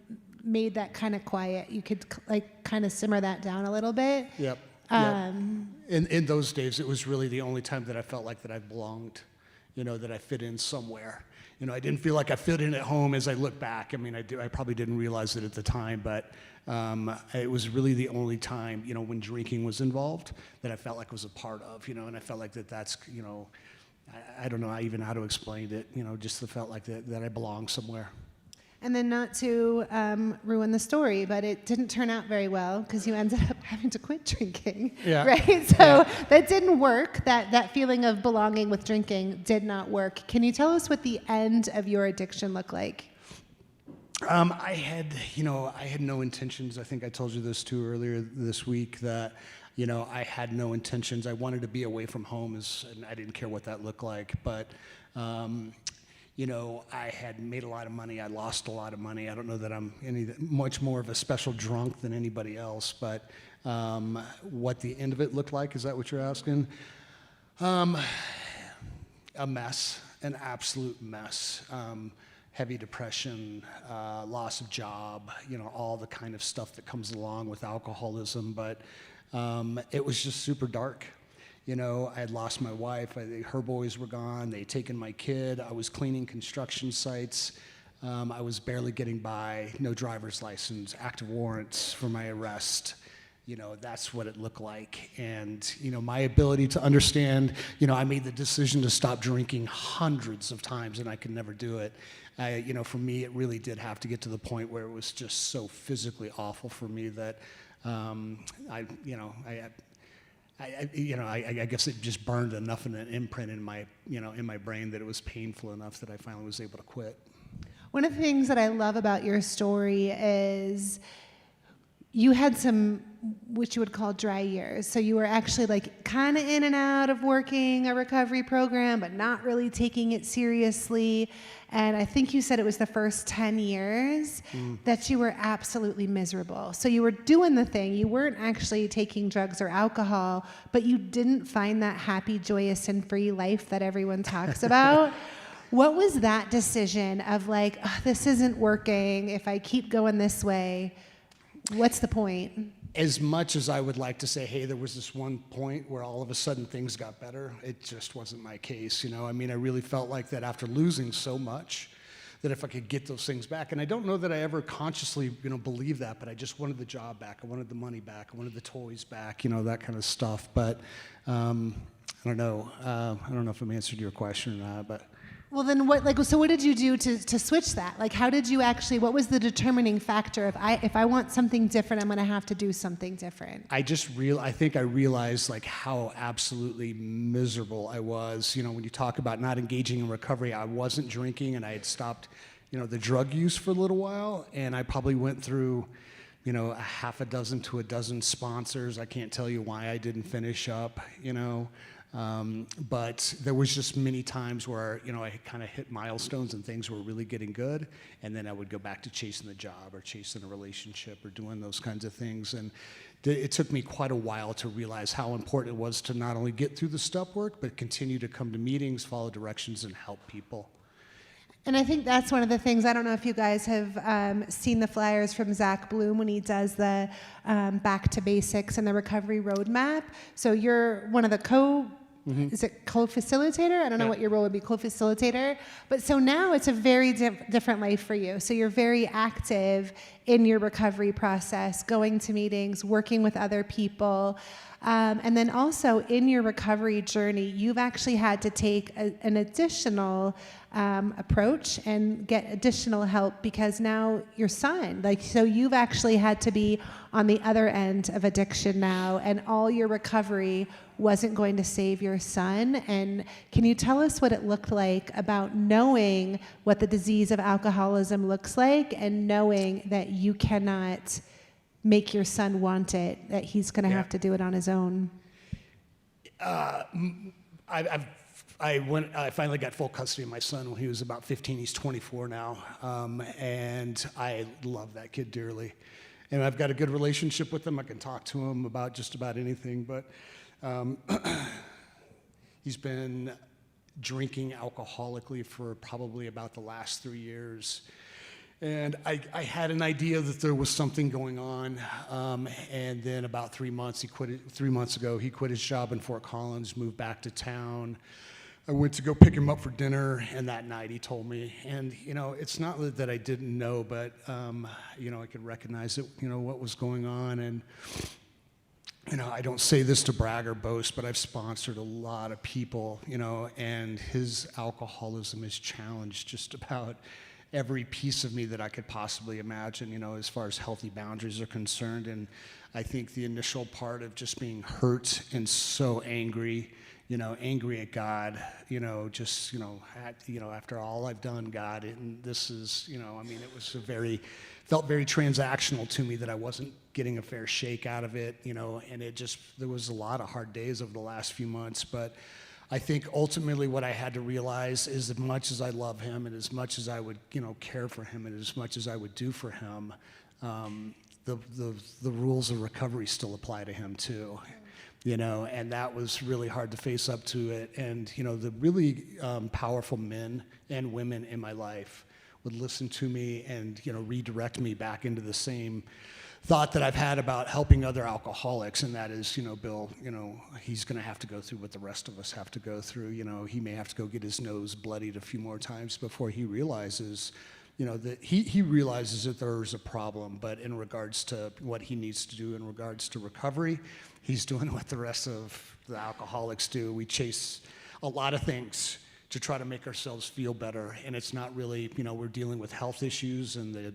made that kind of quiet. You could like kind of simmer that down a little bit. Yep. In those days, it was really the only time that I felt like that I belonged, that I fit in somewhere. I didn't feel like I fit in at home as I look back. I mean, I probably didn't realize it at the time, but it was really the only time, when drinking was involved that I felt like I was a part of, and I felt like that's, I don't know even how to explain it, just the felt like that I belonged somewhere. And then not to ruin the story, but it didn't turn out very well because you ended up having to quit drinking, right? So that didn't work. That feeling of belonging with drinking did not work. Can you tell us what the end of your addiction looked like? I had no intentions. I think I told you this too earlier this week that, I had no intentions. I wanted to be away from home, and I didn't care what that looked like, but. I had made a lot of money. I lost a lot of money. I don't know that I'm much more of a special drunk than anybody else, but what the end of it looked like, is that what you're asking? A mess, an absolute mess. Heavy depression, loss of job, all the kind of stuff that comes along with alcoholism, but it was just super dark. I had lost my wife, her boys were gone, they had taken my kid, I was cleaning construction sites, I was barely getting by, no driver's license, active warrants for my arrest. That's what it looked like. And, my ability to understand, I made the decision to stop drinking hundreds of times and I could never do it. For me, it really did have to get to the point where it was just so physically awful for me that, I guess it just burned enough of an imprint in my brain that it was painful enough that I finally was able to quit. One of the things that I love about your story is you had some, what you would call dry years. So you were actually like kind of in and out of working a recovery program, but not really taking it seriously. And I think you said it was the first 10 years that you were absolutely miserable. So you were doing the thing. You weren't actually taking drugs or alcohol, but you didn't find that happy, joyous, and free life that everyone talks about. What was that decision of like, oh, this isn't working. If I keep going this way, what's the point? As much as I would like to say, hey, there was this one point where all of a sudden things got better, it just wasn't my case, I really felt like that after losing so much, that if I could get those things back, and I don't know that I ever consciously, believed that, but I just wanted the job back, I wanted the money back, I wanted the toys back, that kind of stuff, but I don't know if I'm answered your question or not, but. Well, then so what did you do to switch that? Like, how did you actually, what was the determining factor of, if I want something different, I'm going to have to do something different? I think I realized like how absolutely miserable I was. When you talk about not engaging in recovery, I wasn't drinking and I had stopped, the drug use for a little while. And I probably went through, a half a dozen to a dozen sponsors. I can't tell you why I didn't finish up, but there was just many times where, I kind of hit milestones and things were really getting good. And then I would go back to chasing the job or chasing a relationship or doing those kinds of things. And it took me quite a while to realize how important it was to not only get through the step work, but continue to come to meetings, follow directions, and help people. And I think that's one of the things, I don't know if you guys have seen the flyers from Zach Bloom when he does the Back to Basics and the Recovery Roadmap. So you're one of the is it co-facilitator? I don't know what your role would be, co-facilitator. But so now it's a very different life for you. So you're very active in your recovery process, going to meetings, working with other people. And then also in your recovery journey, you've actually had to take an additional approach and get additional help because now your son, so you've actually had to be on the other end of addiction now, and all your recovery wasn't going to save your son. And can you tell us what it looked like about knowing what the disease of alcoholism looks like and knowing that you cannot make your son want it, that he's going to have to do it on his own? I've I finally got full custody of my son when he was about 15. He's 24 now, and I love that kid dearly. And I've got a good relationship with him. I can talk to him about just about anything, but he's been drinking alcoholically for probably about the last 3 years. And I had an idea that there was something going on, and then about 3 months ago, he quit his job in Fort Collins, moved back to town. I went to go pick him up for dinner, and that night he told me. And, it's not that I didn't know, but, I could recognize it, what was going on. And, I don't say this to brag or boast, but I've sponsored a lot of people, and his alcoholism has challenged just about every piece of me that I could possibly imagine, as far as healthy boundaries are concerned. And I think the initial part of just being hurt and so angry, angry at God, after all I've done, God, and this is, it was felt very transactional to me that I wasn't getting a fair shake out of it, and there was a lot of hard days over the last few months, but I think ultimately what I had to realize is as much as I love him and as much as I would, care for him and as much as I would do for him, the rules of recovery still apply to him too. And that was really hard to face up to it. And, the really powerful men and women in my life would listen to me and, redirect me back into the same thought that I've had about helping other alcoholics, and that is, Bill, he's going to have to go through what the rest of us have to go through. He may have to go get his nose bloodied a few more times before he realizes, that he realizes that there's a problem, but in regards to what he needs to do in regards to recovery, he's doing what the rest of the alcoholics do. We chase a lot of things to try to make ourselves feel better, and it's not really, we're dealing with health issues and the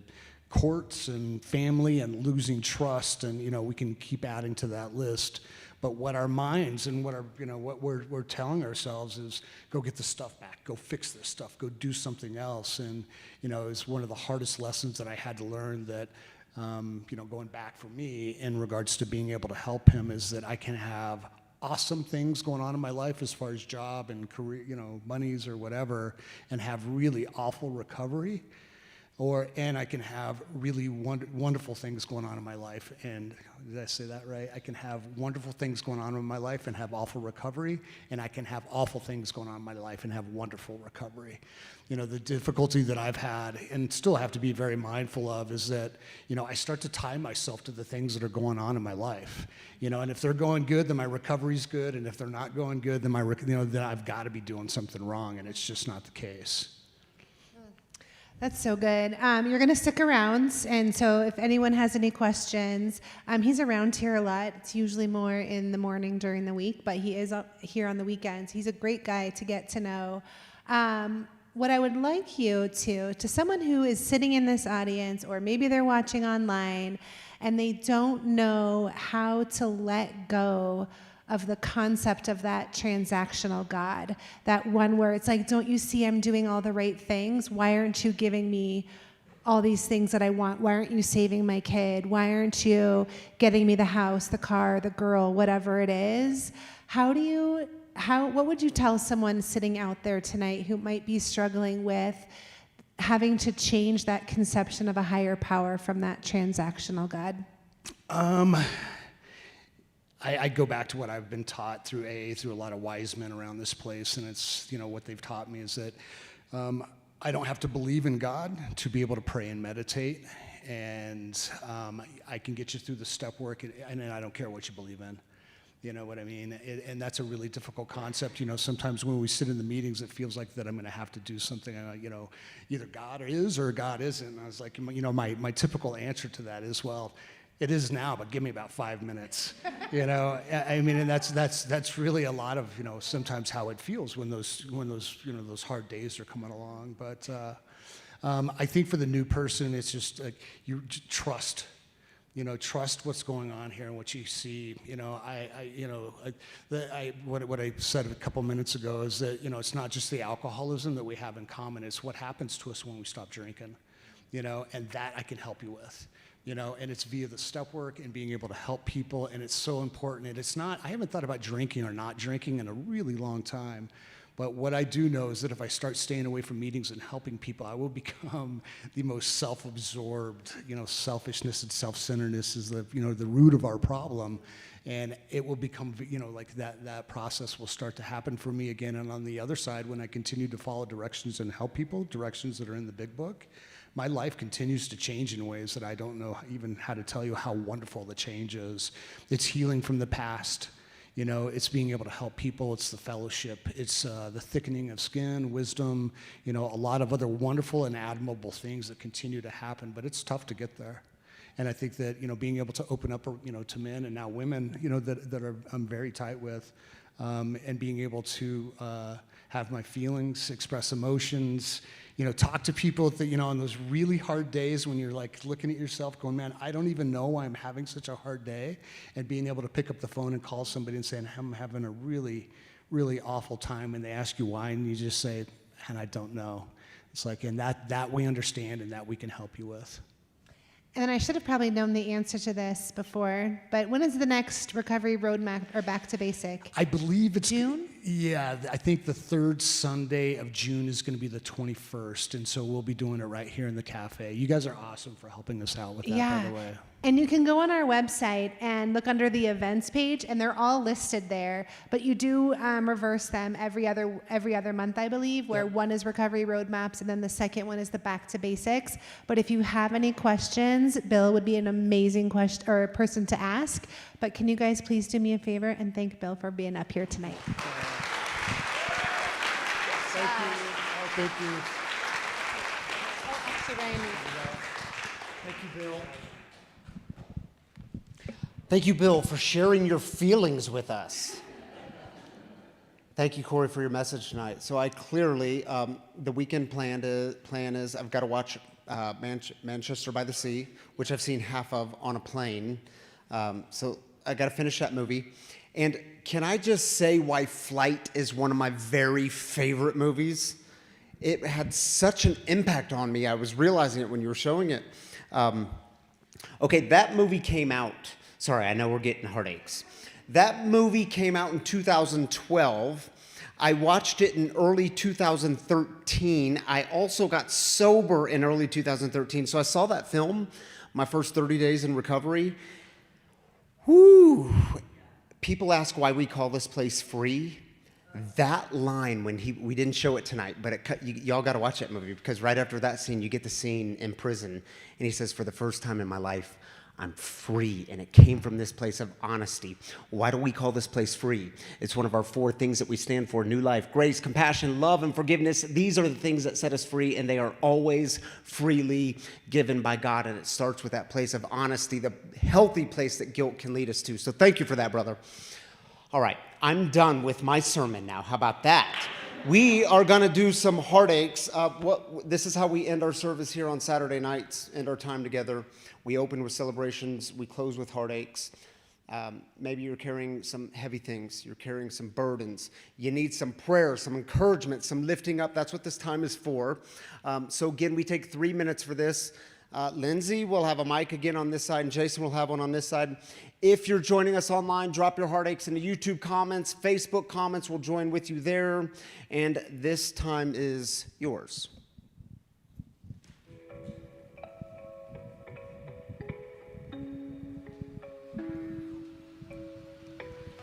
courts and family and losing trust, and we can keep adding to that list. But what our minds and what we're telling ourselves is, go get the stuff back, go fix this stuff, go do something else. And it's one of the hardest lessons that I had to learn, that going back for me in regards to being able to help him, is that I can have awesome things going on in my life as far as job and career, monies or whatever, and have really awful recovery. And I can have really wonderful things going on in my life. And did I say that right? I can have wonderful things going on in my life and have awful recovery. And I can have awful things going on in my life and have wonderful recovery. The difficulty that I've had and still have to be very mindful of is that, I start to tie myself to the things that are going on in my life. And if they're going good, then my recovery's good. And if they're not going good, then then I've got to be doing something wrong. And it's just not the case. That's so good. You're going to stick around, and so if anyone has any questions, he's around here a lot. It's usually more in the morning during the week, but he is up here on the weekends. He's a great guy to get to know. What I would like you to someone who is sitting in this audience, or maybe they're watching online, and they don't know how to let go of the concept of that transactional God, that one where it's like, don't you see I'm doing all the right things? Why aren't you giving me all these things that I want? Why aren't you saving my kid? Why aren't you getting me the house, the car, the girl, whatever it is? What would you tell someone sitting out there tonight who might be struggling with having to change that conception of a higher power from that transactional God? I go back to what I've been taught through AA, through a lot of wise men around this place, and it's, what they've taught me is that I don't have to believe in God to be able to pray and meditate, and I can get you through the step work, and I don't care what you believe in. You know what I mean? And that's a really difficult concept. Sometimes when we sit in the meetings, it feels like that I'm going to have to do something, either God is or God isn't. And I was like, my typical answer to that is, well, it is now, but give me about 5 minutes. I mean, and that's really a lot of sometimes how it feels when those those hard days are coming along. But I think for the new person, it's just like you trust. Trust what's going on here and what you see. What I said a couple minutes ago is that it's not just the alcoholism that we have in common. It's what happens to us when we stop drinking. And that I can help you with. And it's via the step work and being able to help people, and it's so important. And it's not, I haven't thought about drinking or not drinking in a really long time, But what I do know is that if I start staying away from meetings and helping people, I will become the most self-absorbed. Selfishness and self-centeredness is the root of our problem. And it will become, like that process will start to happen for me again. And on the other side, when I continue to follow directions and help people, directions that are in the big book, my life continues to change in ways that I don't know even how to tell you how wonderful the change is. It's healing from the past. It's being able to help people. It's the fellowship. It's the thickening of skin, wisdom, a lot of other wonderful and admirable things that continue to happen. But it's tough to get there. And I think that, being able to open up, to men and now women, that I'm very tight with, and being able to have my feelings, express emotions, talk to people that, on those really hard days when you're like looking at yourself going, man, I don't even know why I'm having such a hard day, and being able to pick up the phone and call somebody and saying, I'm having a really, really awful time, and they ask you why, and you just say, and I don't know. It's like, and that we understand and that we can help you with. And I should have probably known the answer to this before, but when is the next recovery roadmap or back to basic? I believe it's June? Yeah, I think the third Sunday of June is going to be the 21st, and so we'll be doing it right here in the cafe. You guys are awesome for helping us out with that, by the way. And you can go on our website and look under the events page, and they're all listed there. But you do reverse them every other month, I believe, where one is recovery roadmaps, and then the second one is the back to basics. But if you have any questions, Bill would be an amazing person to ask. But can you guys please do me a favor and thank Bill for being up here tonight? Thank you. Oh, thank you. Oh, actually, Ryan. Thank you, Bill. Thank you, Bill, for sharing your feelings with us. Thank you, Corey, for your message tonight. So I clearly, the weekend plan is I've got to watch Manchester by the Sea, which I've seen half of on a plane. So I got to finish that movie. And can I just say why Flight is one of my very favorite movies? It had such an impact on me. I was realizing it when you were showing it. Okay, that movie came out. Sorry, I know we're getting heartaches. That movie came out in 2012. I watched it in early 2013. I also got sober in early 2013. So I saw that film, my first 30 days in recovery. Whoo! People ask why we call this place free. That line when we didn't show it tonight, but y'all got to watch that movie, because right after that scene, you get the scene in prison, and he says, for the first time in my life, I'm free, and it came from this place of honesty. Why do we call this place free? It's one of our 4 things that we stand for: new life, grace, compassion, love, and forgiveness. These are the things that set us free, and they are always freely given by God, and it starts with that place of honesty, the healthy place that guilt can lead us to. So thank you for that, brother. All right, I'm done with my sermon now. How about that? We are going to do some heartaches. This is how we end our service here on Saturday nights, end our time together. We open with celebrations. We close with heartaches. Maybe you're carrying some heavy things. You're carrying some burdens. You need some prayer, some encouragement, some lifting up. That's what this time is for. So again, we take 3 minutes for this. Lindsay will have a mic again on this side, and Jason will have one on this side. If you're joining us online, drop your heartaches in the YouTube comments, Facebook comments. We'll join with you there. And this time is yours.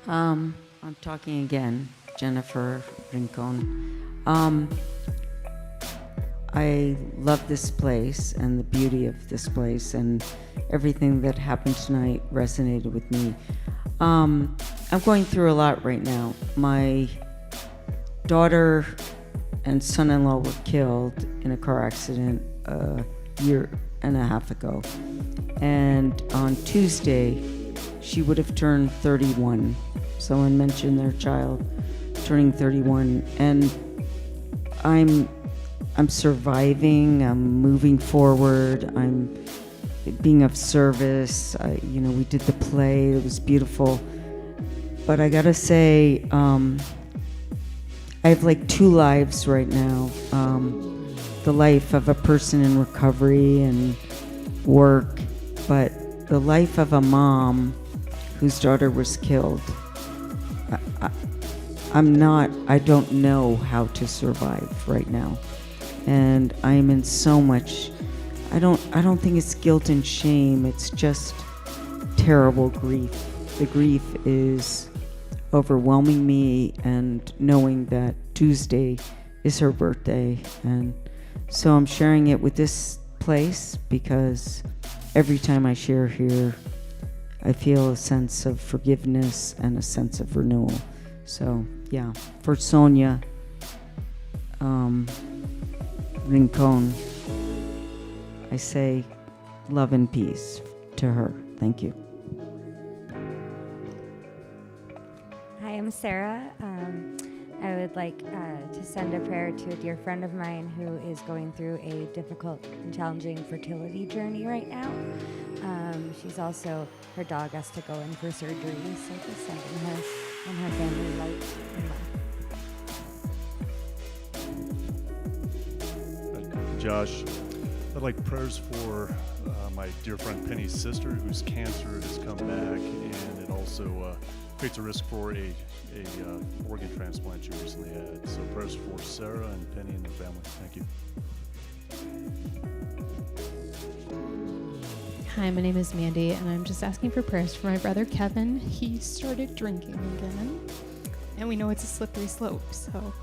I'm talking again, Jennifer Rincon. I love this place and the beauty of this place, and everything that happened tonight resonated with me. I'm going through a lot right now. My daughter and son-in-law were killed in a car accident a year and a half ago. And on Tuesday, she would have turned 31. Someone mentioned their child turning 31. And I'm surviving, I'm moving forward, I'm being of service. We did the play, it was beautiful. But I gotta say, I have like 2 lives right now. The life of a person in recovery and work, but the life of a mom whose daughter was killed. I don't know how to survive right now. And I am in so much, I don't think it's guilt and shame, it's just terrible grief. The grief is overwhelming me, and knowing that Tuesday is her birthday. And so I'm sharing it with this place because every time I share here, I feel a sense of forgiveness and a sense of renewal. So yeah, for Sonia Rincon, I say love and peace to her. Thank you. Hi, I'm Sarah. I would like to send a prayer to a dear friend of mine who is going through a difficult and challenging fertility journey right now. She's also, her dog has to go in for surgery, so just sending her and her family light and love. Josh, I'd like prayers for my dear friend Penny's sister, whose cancer has come back, and it also creates a risk for a organ transplant she recently had. So prayers for Sarah and Penny and their family. Thank you. Hi, my name is Mandy, and I'm just asking for prayers for my brother Kevin. He started drinking again, and we know it's a slippery slope, so.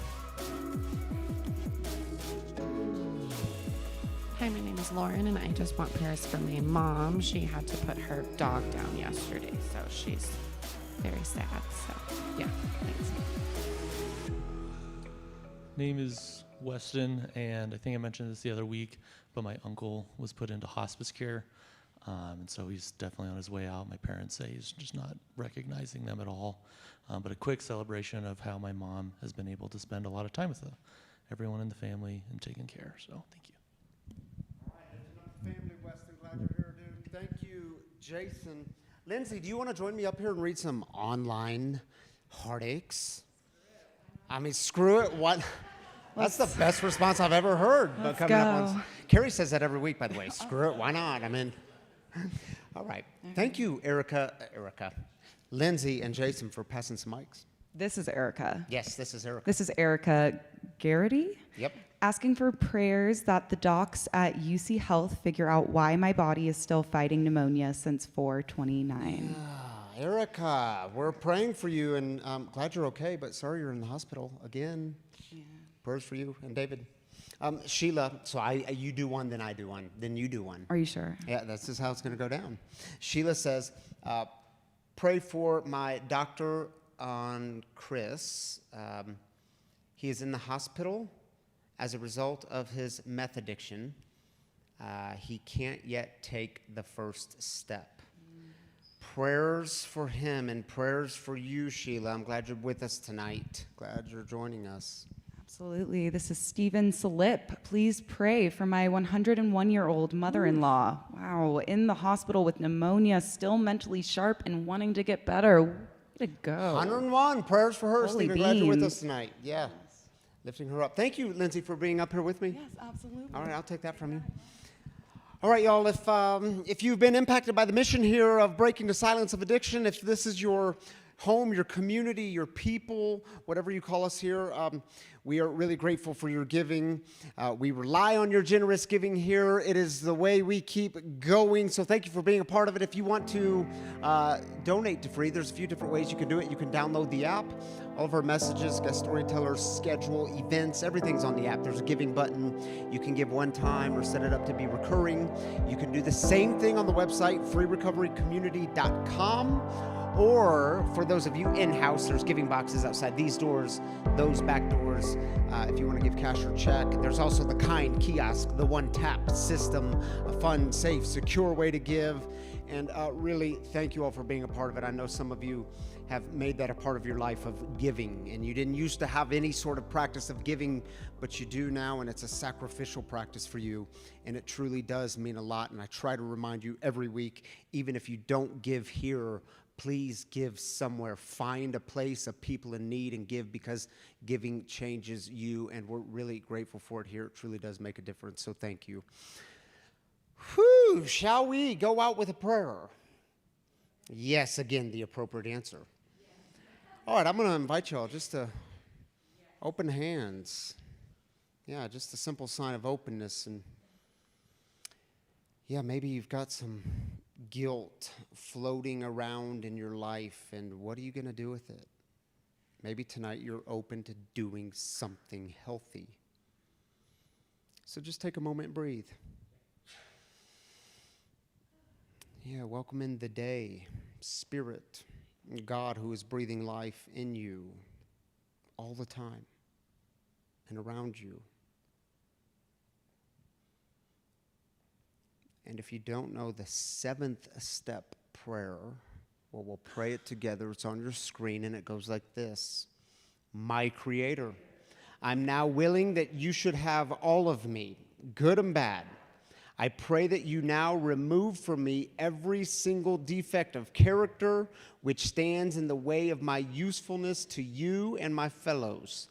Hi, my name is Lauren, and I just want prayers for my mom. She had to put her dog down yesterday, so she's very sad. So, yeah, thanks. Name is Weston, and I think I mentioned this the other week, but my uncle was put into hospice care, and so he's definitely on his way out. My parents say he's just not recognizing them at all. But a quick celebration of how my mom has been able to spend a lot of time with everyone in the family and taking care. So thank you. All right, lifting up the family, Weston. Glad you're here, dude. Thank you, Jason. Lindsay, do you want to join me up here and read some online heartaches? I mean, screw it. What? That's the best response I've ever heard. Let's coming up go. on, Carrie says that every week, by the way. Screw it. Why not? I mean, all right. Thank you, Erica, Lindsay, and Jason for passing some mics. This is Erica. Yes, this is Erica. This is Erica Garrity. Yep. Asking for prayers that the docs at UC Health figure out why my body is still fighting pneumonia since 4/29. Erica, we're praying for you, and I'm glad you're okay, but sorry you're in the hospital again. Yeah. Prayers for you and David. Sheila, so you do one, then I do one, then you do one. Are you sure? Yeah, that's just how it's going to go down. Sheila says, pray for my doctor on Chris. He is in the hospital as a result of his meth addiction. He can't yet take the first step. Prayers for him and prayers for you, Sheila. I'm glad you're with us tonight. Glad you're joining us. Absolutely. This is Stephen Salip. Please pray for my 101-year-old mother-in-law. Wow, in the hospital with pneumonia, still mentally sharp and wanting to get better. Way to go. 101. Prayers for her, Holy Stephen. Glad you're with beans. us tonight. Yeah. Lifting her up. Thank you, Lindsay, for being up here with me. Yes, absolutely. All right, I'll take that from you. All right, y'all, if you've been impacted by the mission here of breaking the silence of addiction, if this is your home, your community, your people, whatever you call us here, we are really grateful for your giving. We rely on your generous giving here. It is the way we keep going, so thank you for being a part of it. If you want to donate to Free, there's a few different ways you can do it. You can download the app. All of our messages, Guest Storyteller, schedule, events, everything's on the app. There's a giving button. You can give one time or set it up to be recurring. You can do the same thing on the website, freerecoverycommunity.com. Or for those of you in-house, there's giving boxes outside these doors, those back doors, if you want to give cash or check. There's also the Kind kiosk, the one-tap system, a fun, safe, secure way to give. And really, thank you all for being a part of it. I know some of you have made that a part of your life of giving, and you didn't used to have any sort of practice of giving, but you do now, and it's a sacrificial practice for you, and it truly does mean a lot. And I try to remind you every week, even if you don't give here, please give somewhere. Find a place of people in need and give, because giving changes you, and we're really grateful for it here. It truly does make a difference, so thank you. Whew, shall we go out with a prayer? Yes, again, the appropriate answer. All right, I'm going to invite y'all just to open hands. Yeah, just a simple sign of openness. And yeah, maybe you've got some guilt floating around in your life, and what are you going to do with it? Maybe tonight you're open to doing something healthy. So just take a moment and breathe. Yeah, welcome in the day, Spirit, God who is breathing life in you all the time and around you. And if you don't know the 7th step prayer, well, we'll pray it together. It's on your screen, and it goes like this. My Creator, I'm now willing that you should have all of me, good and bad. I pray that you now remove from me every single defect of character which stands in the way of my usefulness to you and my fellows.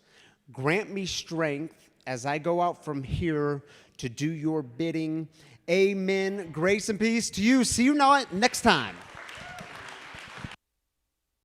Grant me strength as I go out from here to do your bidding. Amen. Grace and peace to you. See you next time.